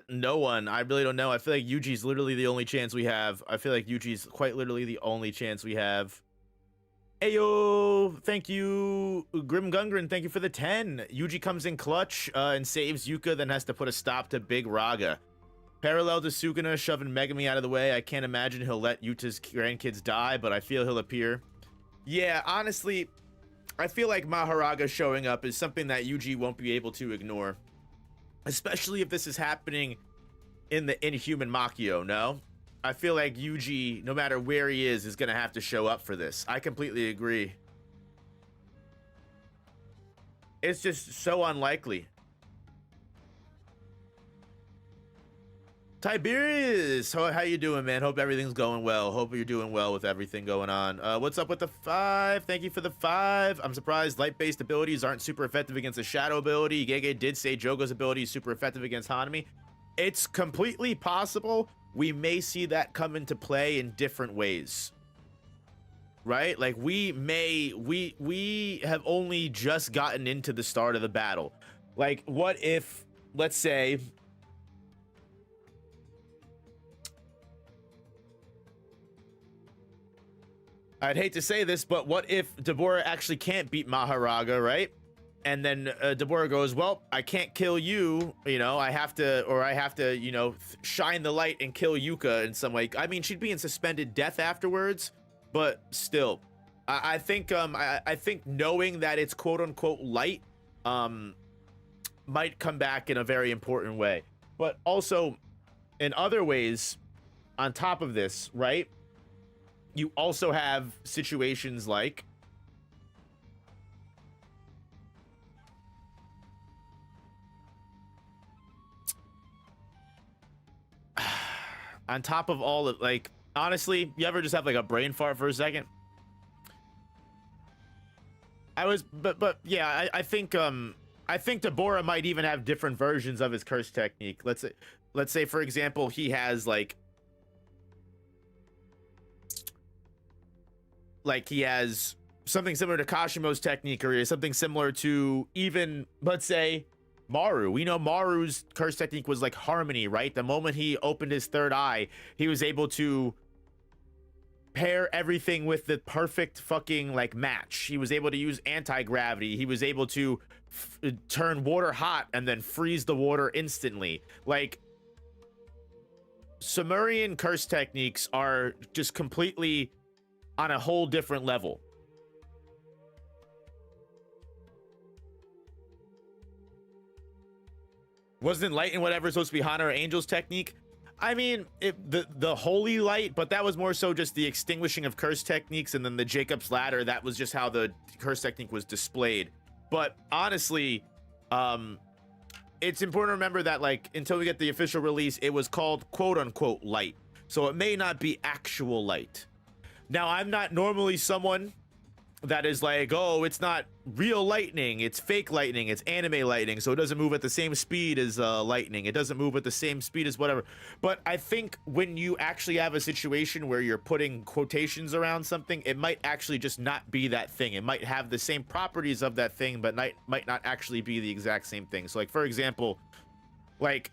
No one. I really don't know. I feel like Yuji's literally the only chance we have. I feel like Yuji's quite literally the only chance we have. Ayo, thank you, Grim Gungren. Thank you for the 10. Yuji comes in clutch and saves Yuka, then has to put a stop to Big Raga. Parallel to Sukuna shoving Megami out of the way. I can't imagine he'll let Yuta's grandkids die, but I feel he'll appear. Yeah, honestly, I feel like Maharaga showing up is something that Yuji won't be able to ignore. Especially if this is happening in the Inhuman Makio, no? I feel like Yuji, no matter where he is going to have to show up for this. I completely agree. It's just so unlikely. Tiberius, how you doing, man? Hope everything's going well. Hope you're doing well with everything going on. What's up with the 5? Thank you for the 5. I'm surprised light-based abilities aren't super effective against the shadow ability. Gege did say Jogo's ability is super effective against Hanami. It's completely possible we may see that come into play in different ways. Right? Like we have only just gotten into the start of the battle. Like, what if, let's say, I'd hate to say this, but what if Deborah actually can't beat Maharaga, right? And then Deborah goes, well, I can't kill you, you know, I have to, you know, shine the light and kill Yuka in some way. I mean, she'd be in suspended death afterwards, but still, I think knowing that it's quote unquote light, might come back in a very important way. But also, in other ways, on top of this, right? You also have situations like on top of all of, like, honestly, you ever just have like a brain fart for a second? But yeah, I think Deborah might even have different versions of his curse technique. Let's say for example, he has like he has something similar to Kashimo's technique, or something similar to even, let's say, Maru. We know Maru's curse technique was like harmony, right? The moment he opened his third eye, he was able to pair everything with the perfect fucking like match. He was able to use anti-gravity. He was able to turn water hot and then freeze the water instantly. Like, Sumerian curse techniques are just completely on a whole different level. Wasn't light and whatever supposed to be Hana or Angel's technique? I mean, the holy light, but that was more so just the extinguishing of curse techniques, and then the Jacob's ladder, that was just how the curse technique was displayed. But honestly, it's important to remember that, like, until we get the official release, it was called quote unquote light, so it may not be actual light. Now, I'm not normally someone that is like, oh, it's not real lightning, it's fake lightning, it's anime lightning, so it doesn't move at the same speed as lightning, it doesn't move at the same speed as whatever. But I think when you actually have a situation where you're putting quotations around something, it might actually just not be that thing. It might have the same properties of that thing, but might not actually be the exact same thing. So, like, for example, like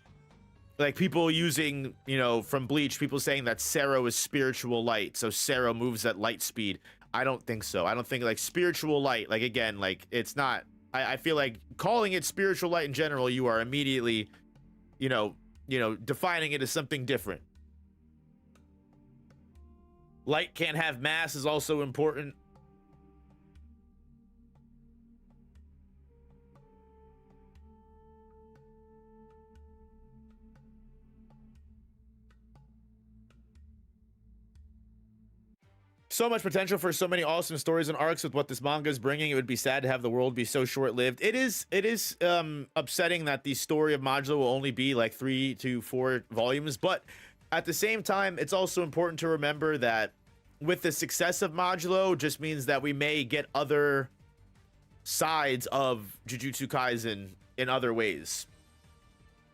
people using, you know, from Bleach, people saying that Sero is spiritual light, so Sero moves at light speed. I don't think so. I don't think, like, spiritual light, like, again, like, it's not, I feel like calling it spiritual light in general, you are immediately, you know, defining it as something different. Light can't have mass is also important. So much potential for so many awesome stories and arcs with what this manga is bringing. It would be sad to have the world be so short-lived. It is upsetting that the story of Modulo will only be like 3 to 4 volumes, but at the same time, it's also important to remember that with the success of Modulo just means that we may get other sides of Jujutsu Kaisen in other ways.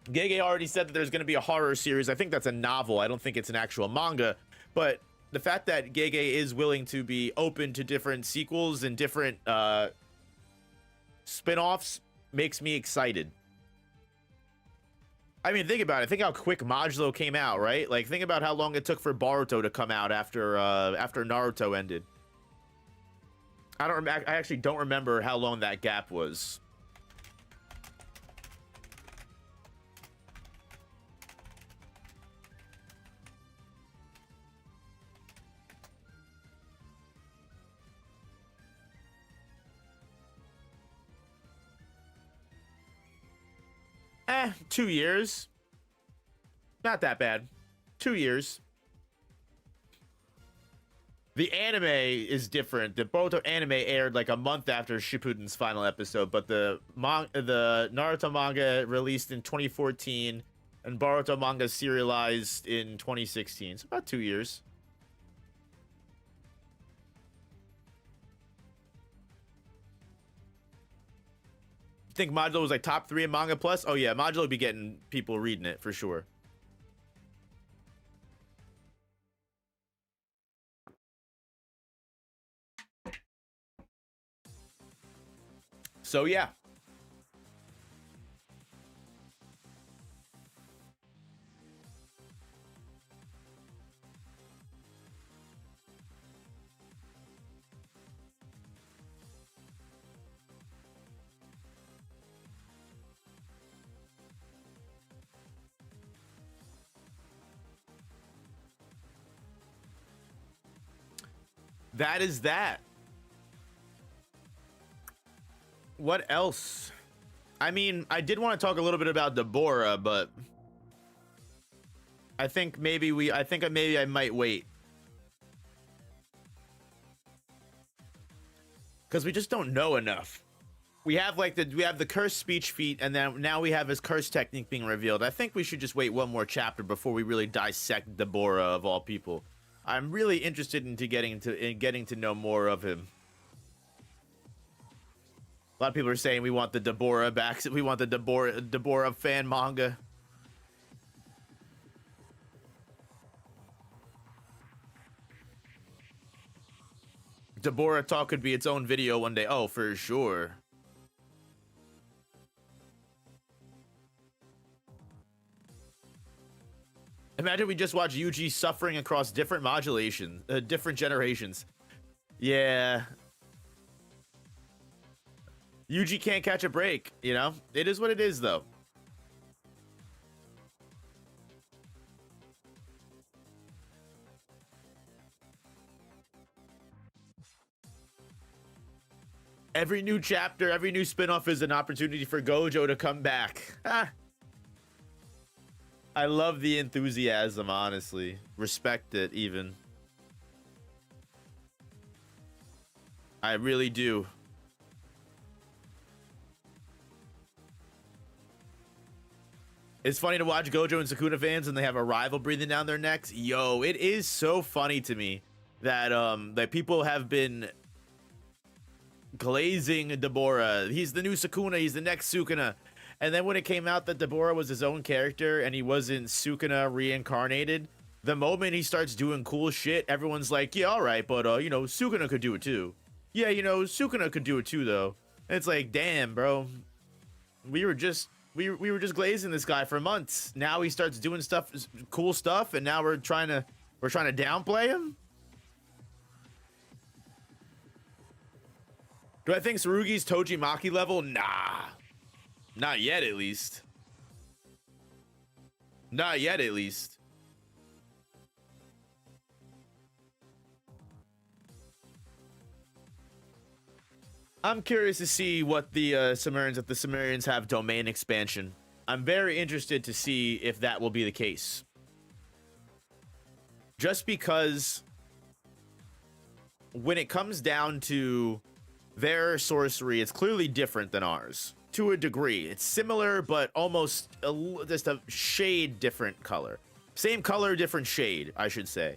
Gege already said that there's going to be a horror series. I think that's a novel. I don't think it's an actual manga, but the fact that Gege is willing to be open to different sequels and different spin-offs makes me excited. I mean, think about it. Think how quick Modulo came out, right? Like, think about how long it took for Boruto to come out after Naruto ended. I actually don't remember how long that gap was. Eh, 2 years. Not that bad. 2 years. The anime is different. The Boruto anime aired like a month after Shippuden's final episode, but the Naruto manga released in 2014, And Boruto manga serialized in 2016. So about 2 years. Think Modulo was like top 3 in Manga Plus? Oh yeah, Modulo would be getting people reading it for sure. So yeah. That is that. What else? I mean, I did want to talk a little bit about Deborah, but I think maybe I might wait. Because we just don't know enough. We have the cursed speech feat, and then now we have his curse technique being revealed. I think we should just wait one more chapter before we really dissect Deborah of all people. I'm really interested in getting to know more of him. A lot of people are saying we want the Deborah back. We want the Deborah fan manga. Deborah Talk could be its own video one day. Oh, for sure. Imagine we just watch Yuji suffering across different modulations, different generations. Yeah. Yuji can't catch a break, you know? It is what it is, though. Every new chapter, every new spinoff is an opportunity for Gojo to come back. Ah. I love the enthusiasm, honestly. Respect it, even. I really do. It's funny to watch Gojo and Sukuna fans and they have a rival breathing down their necks. Yo, it is so funny to me that that people have been glazing Deborah. He's the new Sukuna, he's the next Sukuna. And then when it came out that Deborah was his own character and he wasn't Sukuna reincarnated, the moment he starts doing cool shit, everyone's like, yeah, all right, but, you know, Sukuna could do it too. Yeah, you know, Sukuna could do it too, though. And it's like, damn, bro. We were just glazing this guy for months. Now he starts doing stuff, cool stuff, and now we're trying to downplay him? Do I think Tsurugi's Toji Maki level? Nah. Not yet, at least. Not yet, at least. I'm curious to see what the Sumerians, if the Sumerians have domain expansion. I'm very interested to see if that will be the case. Just because when it comes down to their sorcery, it's clearly different than ours. To a degree. It's similar, but almost just a shade different color. Same color, different shade, I should say.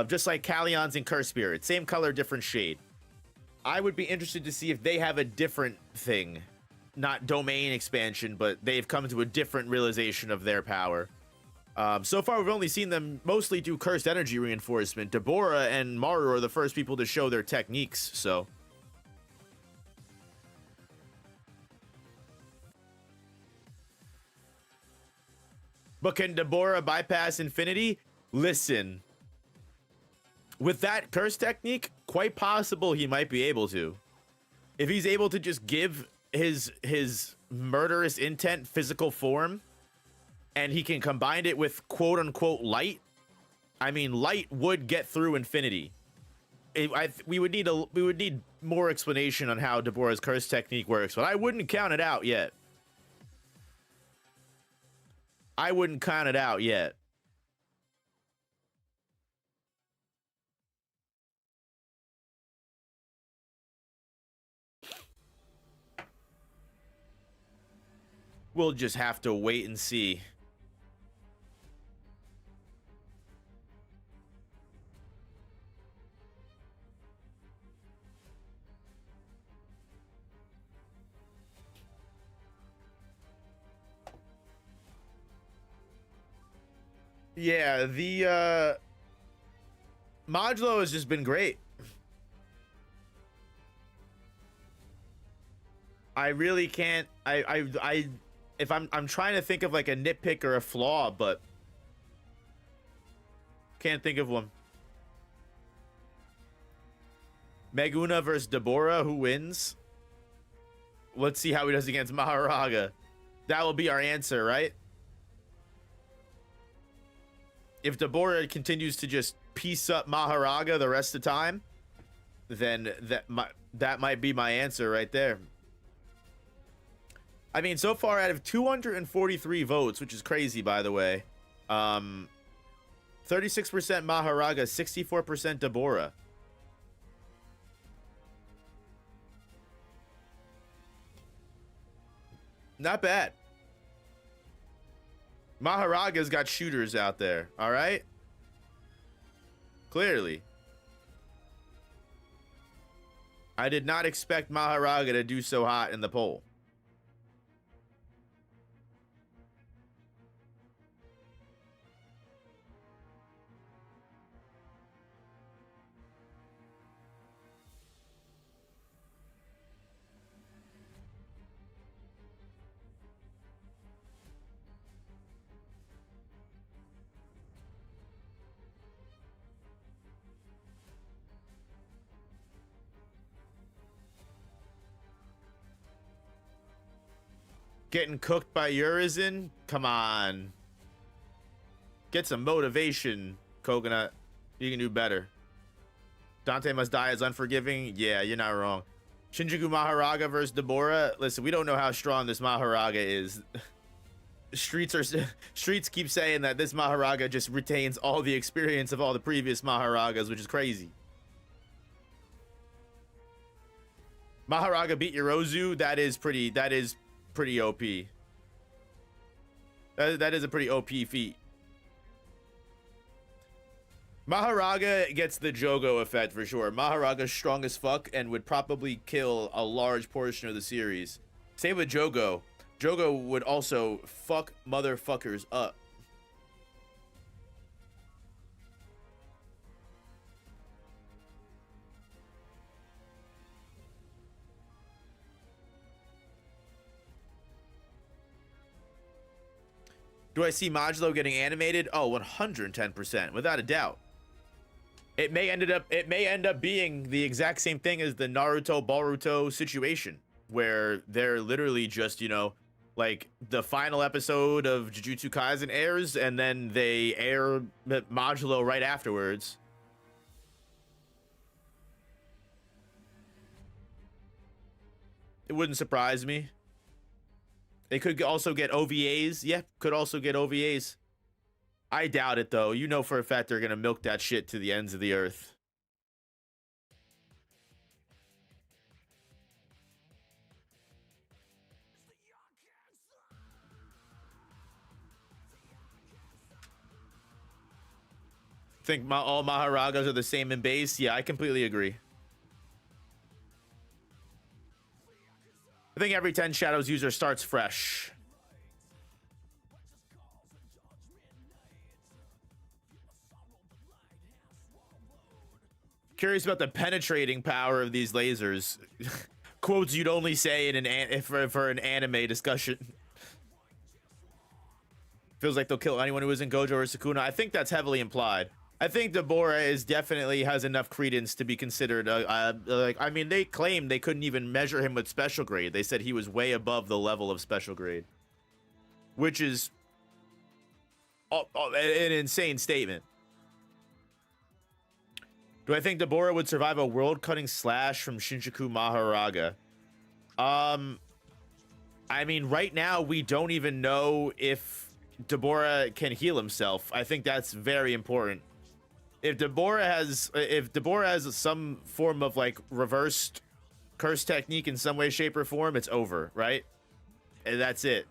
Just like Callion's and Curse Spirit. Same color, different shade. I would be interested to see if they have a different thing. Not domain expansion, but they've come to a different realization of their power. So far, we've only seen them mostly do cursed energy reinforcement. Deborah and Maru are the first people to show their techniques, so... But can Deborah bypass infinity? Listen. With that curse technique, quite possible he might be able to. If he's able to just give his murderous intent physical form, and he can combine it with quote-unquote light, I mean, light would get through infinity. We would need more explanation on how Deborah's curse technique works, but I wouldn't count it out yet. I wouldn't count it out yet. We'll just have to wait and see. Yeah, the Modulo has just been great. I really can't. If I'm trying to think of like a nitpick or a flaw, but can't think of one. Meguna versus Deborah, who wins? Let's see how he does against Maharaga. That will be our answer, right? If Deborah continues to just piece up Maharaga the rest of the time, then that might be my answer right there. I mean, so far out of 243 votes, which is crazy, by the way, 36% Maharaga, 64% Deborah. Not bad. Maharaga's got shooters out there, all right? Clearly. I did not expect Maharaga to do so hot in the poll. Getting cooked by Urizen? Come on. Get some motivation, Coconut. You can do better. Dante must die as unforgiving? Yeah, you're not wrong. Shinjuku Maharaga versus Deborah? Listen, we don't know how strong this Maharaga is. Streets keep saying that this Maharaga just retains all the experience of all the previous Maharagas, which is crazy. Maharaga beat Yorozu. That is pretty OP. That is a pretty OP feat. Maharaga gets the Jogo effect for sure. Maharaga's strong as fuck and would probably kill a large portion of the series. Same with Jogo. Jogo would also fuck motherfuckers up. Do I see Modulo getting animated? Oh, 110%, without a doubt. It may end up being the exact same thing as the Naruto Boruto situation, where they're literally just, you know, like the final episode of Jujutsu Kaisen airs, and then they air Modulo right afterwards. It wouldn't surprise me. They could also get OVAs. Yeah, could also get OVAs. I doubt it, though. You know for a fact they're going to milk that shit to the ends of the earth. Think all Maharagas are the same in base? Yeah, I completely agree. I think every 10 Shadows user starts fresh. Curious about the penetrating power of these lasers. Quotes you'd only say in for an anime discussion. Feels like they'll kill anyone who isn't Gojo or Sukuna. I think that's heavily implied. I think Deborah definitely has enough credence to be considered. Like, I mean, they claimed they couldn't even measure him with special grade. They said he was way above the level of special grade, which is an insane statement. Do I think Deborah would survive a world-cutting slash from Shinjuku Maharaga? I mean, right now we don't even know if Deborah can heal himself. I think that's very important. If Deborah has some form of like reversed curse technique in some way, shape, or form, it's over, right? And that's it.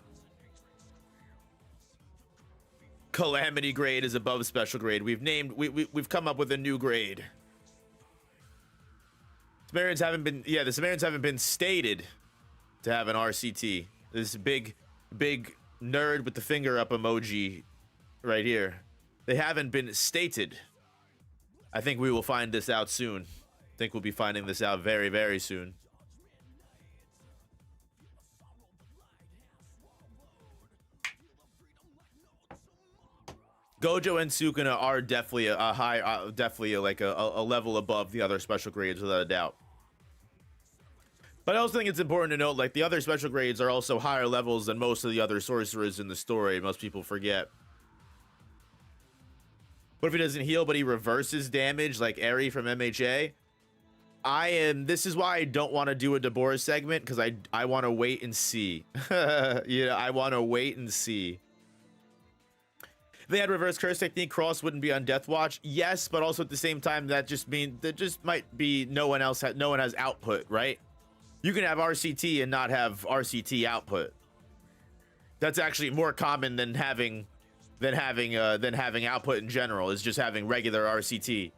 Calamity grade is above special grade. We've come up with a new grade. Sumerians haven't been, yeah, the Sumerians haven't been stated to have an RCT. This big nerd with the finger up emoji right here. They haven't been stated. I think we will find this out soon. I think we'll be finding this out very, very soon. Gojo and Sukuna are definitely a high, like a level above the other special grades without a doubt. But I also think it's important to note, like, the other special grades are also higher levels than most of the other sorcerers in the story. Most people forget. What if he doesn't heal, but he reverses damage, like Eri from MHA? This is why I don't want to do a Deborah segment, because I want to wait and see. Yeah, I want to wait and see. If they had reverse curse technique, Cross wouldn't be on Death Watch. Yes, but also at the same time, that just might be no one has output, right? You can have RCT and not have RCT output. That's actually more common than having output in general, is just having regular RCT.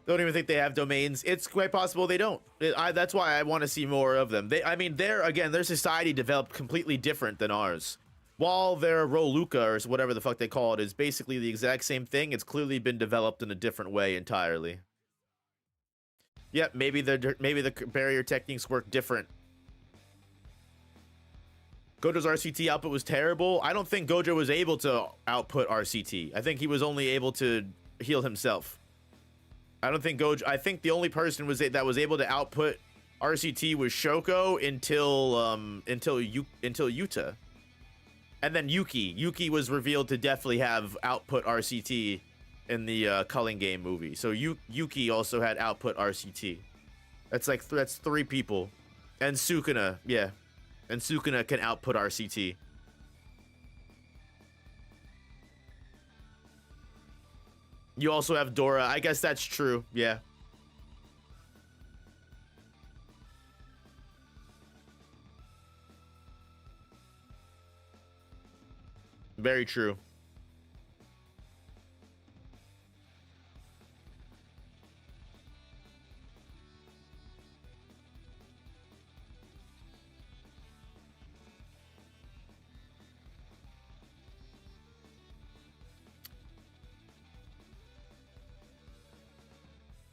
Don't even think they have domains. It's quite possible they don't. That's why I want to see more of them. Their society developed completely different than ours. While their Roluka, or whatever the fuck they call it, is basically the exact same thing, it's clearly been developed in a different way entirely. Yep, maybe the barrier techniques work different. Gojo's RCT output was terrible. I don't think Gojo was able to output RCT. I think he was only able to heal himself. I think the only person that was able to output RCT was Shoko until Yuta. And then Yuki was revealed to definitely have output RCT in the Culling Game movie. So Yuki also had output RCT. That's 3 people. And Sukuna, yeah. And Sukuna can output RCT. You also have Dora. I guess that's true. Yeah. Very true.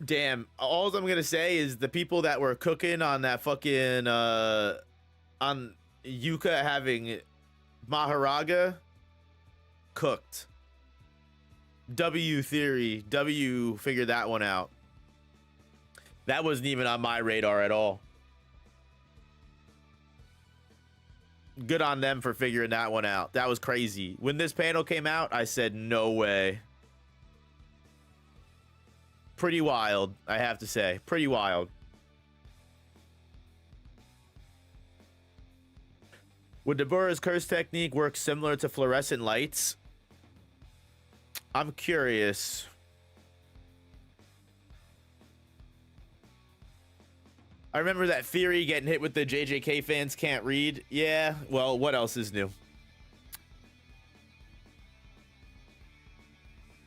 Damn, all I'm gonna say is the people that were cooking on that fucking on Yuka having Maharaga cooked. W theory, W figured that one out. That wasn't even on my radar at all. Good on them for figuring that one out. That was crazy. When this panel came out, I said no way. Pretty wild, I have to say. Pretty wild. Would Deborah's curse technique work similar to fluorescent lights? I'm curious. I remember that theory getting hit with the JJK fans can't read. Yeah, well, what else is new?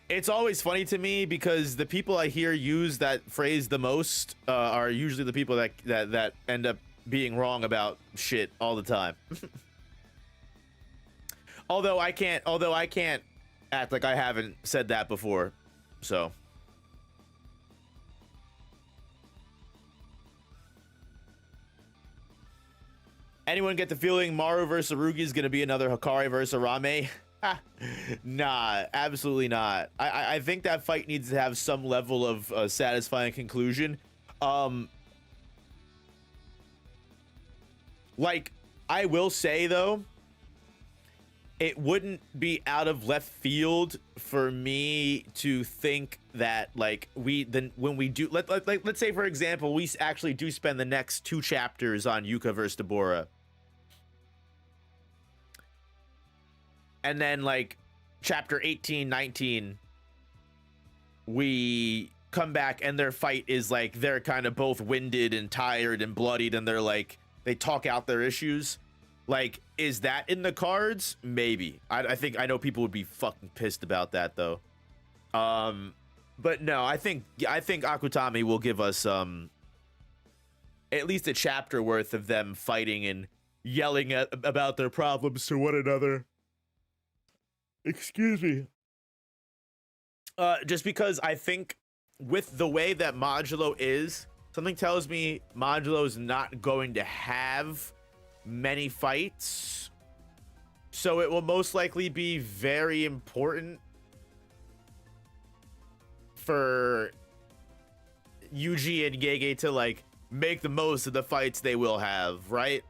It's always funny to me because the people I hear use that phrase the most are usually the people that end up being wrong about shit all the time. Although I can't act like I haven't said that before. So anyone get the feeling Maru versus Arugi is going to be another Hikari versus Arame? Nah, absolutely not. I think that fight needs to have some level of satisfying conclusion. Like, I will say though, it wouldn't be out of left field for me to think that, like, when we do, let's say for example, we actually do spend the next 2 chapters on Yuka versus Deborah. And then, like, chapter 18, 19, we come back and their fight is, like, they're kind of both winded and tired and bloodied, and they're, like, they talk out their issues. Like, is that in the cards? Maybe. I think, I know people would be fucking pissed about that, though. But no, I think Akutami will give us, at least a chapter worth of them fighting and yelling about their problems to one another. Excuse me. Just because I think with the way that Modulo is, something tells me Modulo's not going to have many fights. So it will most likely be very important for Yuji and Gege to like make the most of the fights they will have, right?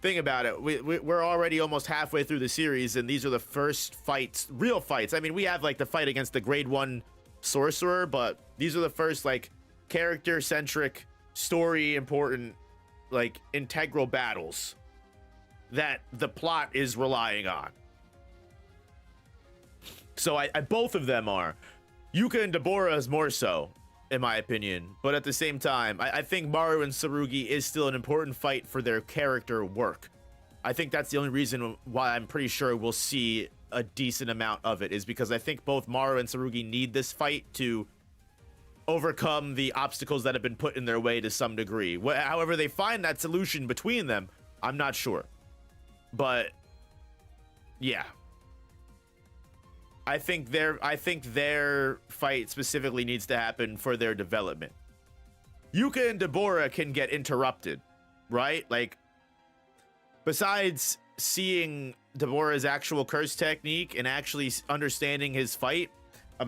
Think about it. We're already almost halfway through the series, and these are the first fights, real fights. I mean, we have like the fight against the grade 1 sorcerer, but these are the first like character-centric, story important, like integral battles that the plot is relying on. So I both of them are. Yuka and Deborah is more so, in my opinion, but at the same time, I think Maru and Tsurugi is still an important fight for their character work. I think that's the only reason why I'm pretty sure we'll see a decent amount of it, is because I think both Maru and Tsurugi need this fight to overcome the obstacles that have been put in their way to some degree. However they find that solution between them, I'm not sure. But yeah. I think their fight specifically needs to happen for their development. Yuka and Deborah can get interrupted, right? Like, besides seeing Deborah's actual curse technique and actually understanding his fight,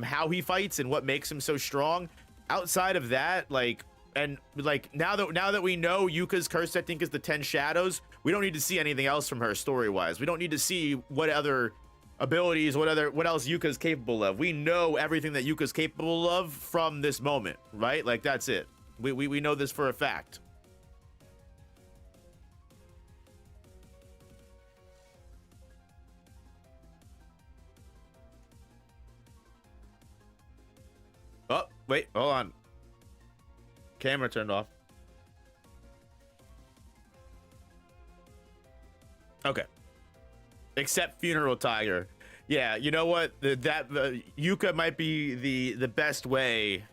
how he fights and what makes him so strong, outside of that, like, and like now that we know Yuka's curse technique is the 10 shadows, we don't need to see anything else from her story-wise. We don't need to see what other abilities, what else Yuka's capable of. We know everything that Yuka's capable of from this moment, right? Like, that's it. We know this for a fact. Oh, wait, hold on. Camera turned off. Okay. Except Funeral Tiger. Yeah, you know what? Yuka might be the best way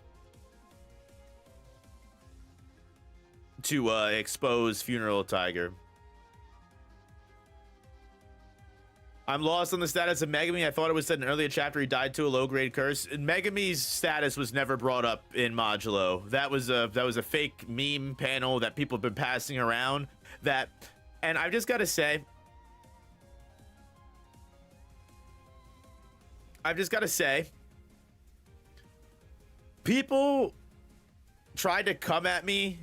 to expose Funeral Tiger. I'm lost on the status of Megami. I thought it was said in an earlier chapter he died to a low-grade curse. Megami's status was never brought up in Modulo. That was a fake meme panel that people have been passing around. And I've just got to say, people tried to come at me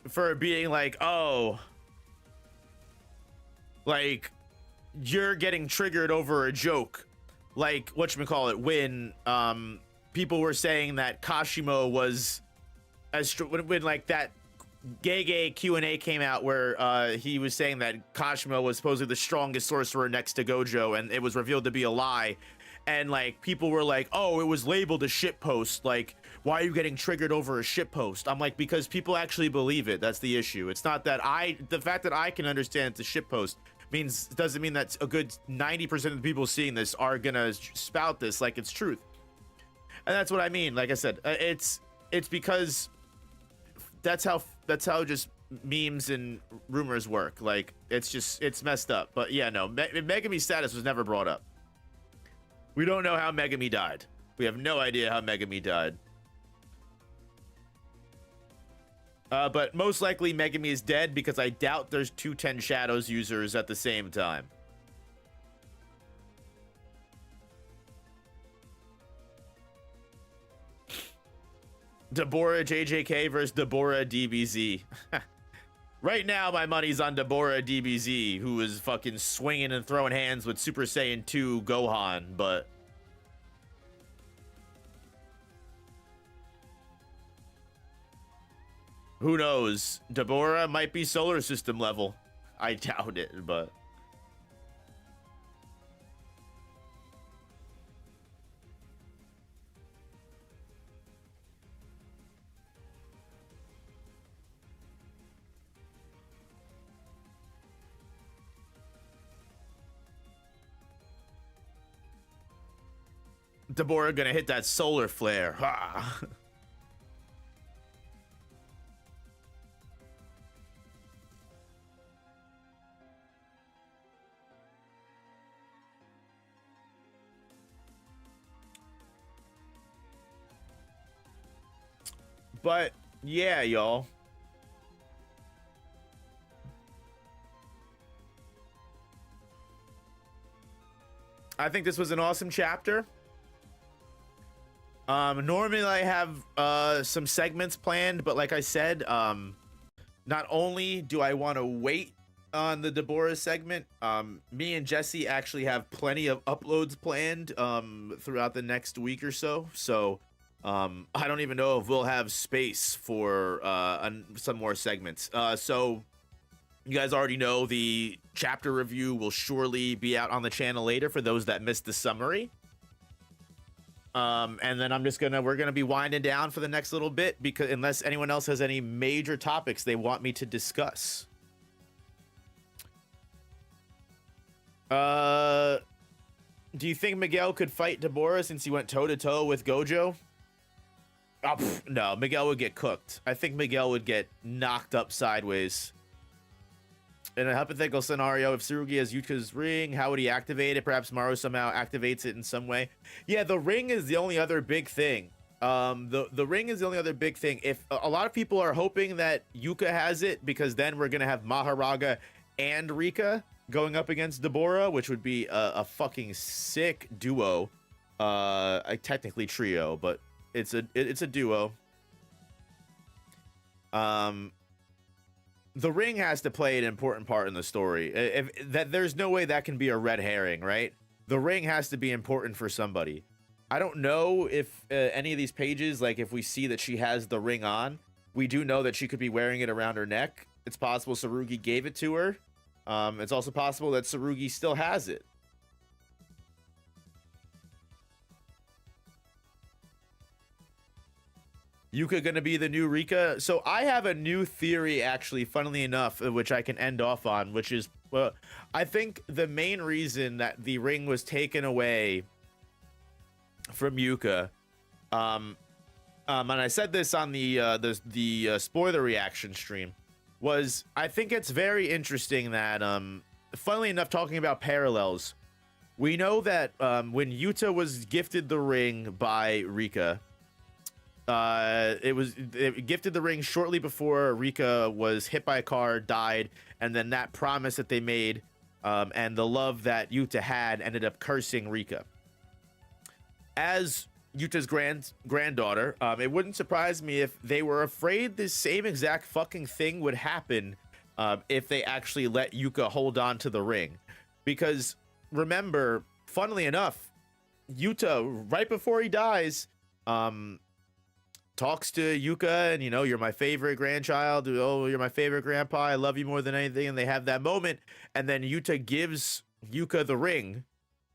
for being like, oh, like, you're getting triggered over a joke, like whatchamacallit, when people were saying that Kashimo was when like that Gege Q&A came out where he was saying that Kashimo was supposedly the strongest sorcerer next to Gojo, and it was revealed to be a lie. And like people were like, oh, it was labeled a shitpost, like, why are you getting triggered over a shitpost? I'm like, because people actually believe it. That's the issue. It's not that the fact that I can understand it's a shitpost doesn't mean that a good 90% of the people seeing this are gonna spout this like it's truth. And that's what I mean. Like I said, it's because that's how just memes and rumors work. Like, it's messed up. But yeah, no, Megami's status was never brought up. We don't know how Megami died. We have no idea how Megami died. But most likely Megami is dead, because I doubt there's 210 Shadows users at the same time. Deborah JJK versus Deborah DBZ. Right now, my money's on Deborah DBZ, who is fucking swinging and throwing hands with Super Saiyan 2 Gohan, but who knows? Deborah might be solar system level. I doubt it, but Deborah gonna hit that solar flare. Ha! But yeah, y'all. I think this was an awesome chapter. Normally I have some segments planned, but like I said, not only do I want to wait on the Deborah segment, me and Jesse actually have plenty of uploads planned throughout the next week or so. So I don't even know if we'll have space for some more segments. So you guys already know the chapter review will surely be out on the channel later for those that missed the summary. And then we're gonna be winding down for the next little bit, because unless anyone else has any major topics they want me to discuss. Do you think Miguel could fight Deborah since he went toe-to-toe with Gojo? Oh, no, Miguel would get cooked. I think Miguel would get knocked up sideways. In a hypothetical scenario, if Tsurugi has Yuka's ring, how would he activate it? Perhaps Maru somehow activates it in some way. Yeah, the ring is the only other big thing. The ring is the only other big thing. If a lot of people are hoping that Yuka has it, because then we're gonna have Maharaga and Rika going up against Deborah, which would be a fucking sick duo. Technically trio, but it's a duo. The ring has to play an important part in the story. There's no way that can be a red herring, right? The ring has to be important for somebody. I don't know if any of these pages, like if we see that she has the ring on, we do know that she could be wearing it around her neck. It's possible Tsurugi gave it to her. It's also possible that Tsurugi still has it. Yuka gonna be the new Rika? So I have a new theory, actually, funnily enough, which I can end off on, which is, I think the main reason that the ring was taken away from Yuka, and I said this on the spoiler reaction stream, was I think it's very interesting that, funnily enough, talking about parallels, we know that when Yuta was gifted the ring by Rika, it gifted the ring shortly before Rika was hit by a car, died, and then that promise that they made, and the love that Yuta had ended up cursing Rika. As Yuta's granddaughter, it wouldn't surprise me if they were afraid the same exact fucking thing would happen if they actually let Yuka hold on to the ring. Because remember, funnily enough, Yuta, right before he dies, talks to Yuka, and, you know, you're my favorite grandchild. Oh, you're my favorite grandpa. I love you more than anything. And they have that moment. And then Yuta gives Yuka the ring.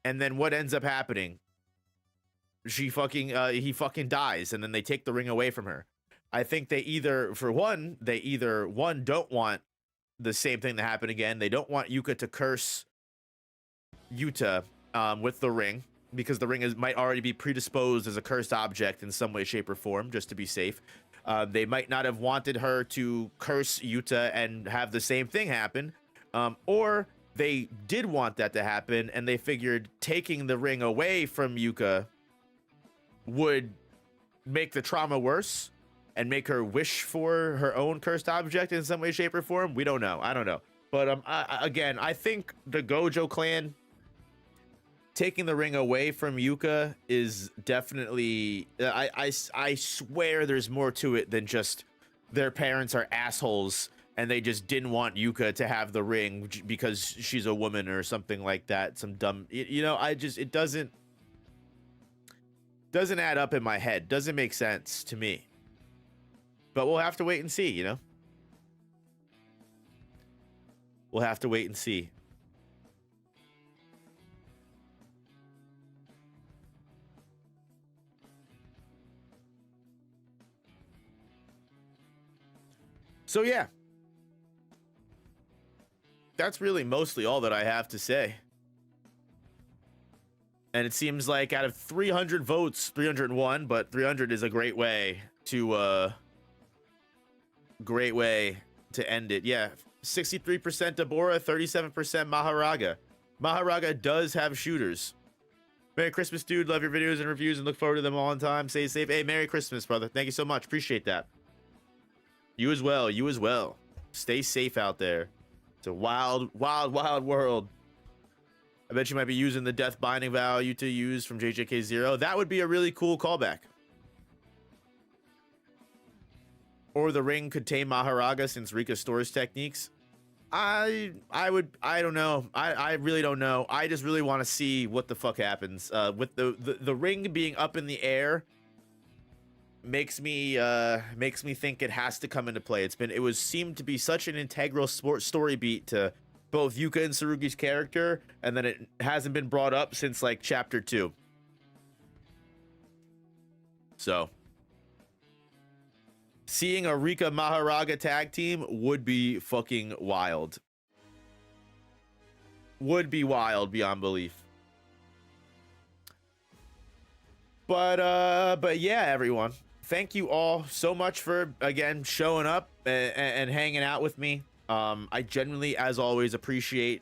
And then what ends up happening? He fucking dies. And then they take the ring away from her. I think they either don't want the same thing to happen again. They don't want Yuka to curse Yuta with the ring, because the ring might already be predisposed as a cursed object in some way, shape, or form, just to be safe. They might not have wanted her to curse Yuta and have the same thing happen, or they did want that to happen, and they figured taking the ring away from Yuka would make the trauma worse and make her wish for her own cursed object in some way, shape, or form. We don't know. I don't know. But again, I think the Gojo clan taking the ring away from Yuka is definitely, I swear there's more to it than just their parents are assholes and they just didn't want Yuka to have the ring because she's a woman or something like that. Some dumb, you know, it doesn't add up in my head. Doesn't make sense to me. But we'll have to wait and see, you know? We'll have to wait and see. So yeah, that's really mostly all that I have to say. And it seems like out of 300 votes, 301, but 300 is a great way to end it. Yeah, 63% Deborah, 37% Maharaga. Maharaga does have shooters. Merry Christmas, dude. Love your videos and reviews and look forward to them all in time. Stay safe. Hey, Merry Christmas, brother. Thank you so much. Appreciate that. You as well. You as well. Stay safe out there. It's a wild, wild, wild world. I bet you might be using the death binding vow you to use from JJK0. That would be a really cool callback. Or the ring could tame Maharaga since Rika stores techniques. I don't know. I really don't know. I just really want to see what the fuck happens. With the ring being up in the air makes me think it has to come into play. It seemed to be such an integral story beat to both Yuka and Tsurugi's character, and then it hasn't been brought up since like chapter 2. So seeing a Rika Maharaga tag team would be fucking wild. Would be wild beyond belief. But yeah, everyone. Thank you all so much for, again, showing up and hanging out with me. I genuinely, as always, appreciate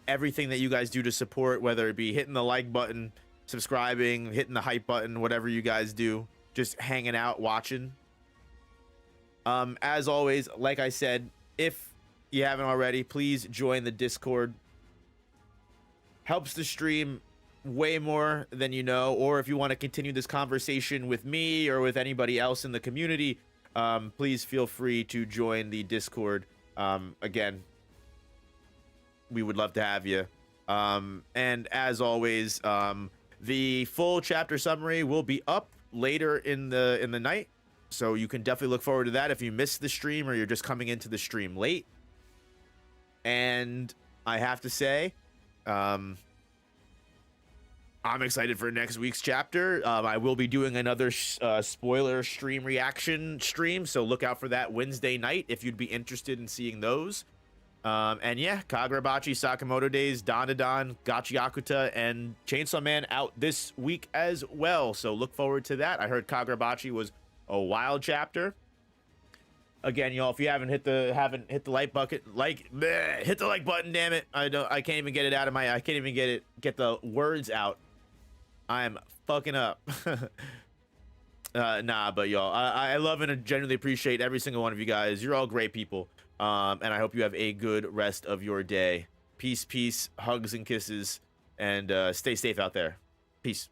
everything that you guys do to support, whether it be hitting the like button, subscribing, hitting the hype button, whatever you guys do, just hanging out, watching. As always, like I said, if you haven't already, please join the Discord. Helps the stream way more than you know. Or if you want to continue this conversation with me or with anybody else in the community, please feel free to join the Discord. Again, we would love to have you. And as always, the full chapter summary will be up later in the night. So you can definitely look forward to that if you missed the stream or you're just coming into the stream late. And I have to say, I'm excited for next week's chapter. I will be doing another spoiler stream reaction stream, so look out for that Wednesday night if you'd be interested in seeing those. And yeah, Kagurabachi, Sakamoto Days, Dandadan, Gachiakuta, and Chainsaw Man out this week as well. So look forward to that. I heard Kagurabachi was a wild chapter. Again, y'all, if you haven't hit the like bucket, hit the like button, damn it. I can't even get it out of my, I can't even get the words out. I'm fucking up. Nah, but y'all, I love and genuinely appreciate every single one of you guys. You're all great people. And I hope you have a good rest of your day. Peace, hugs and kisses, and stay safe out there. Peace.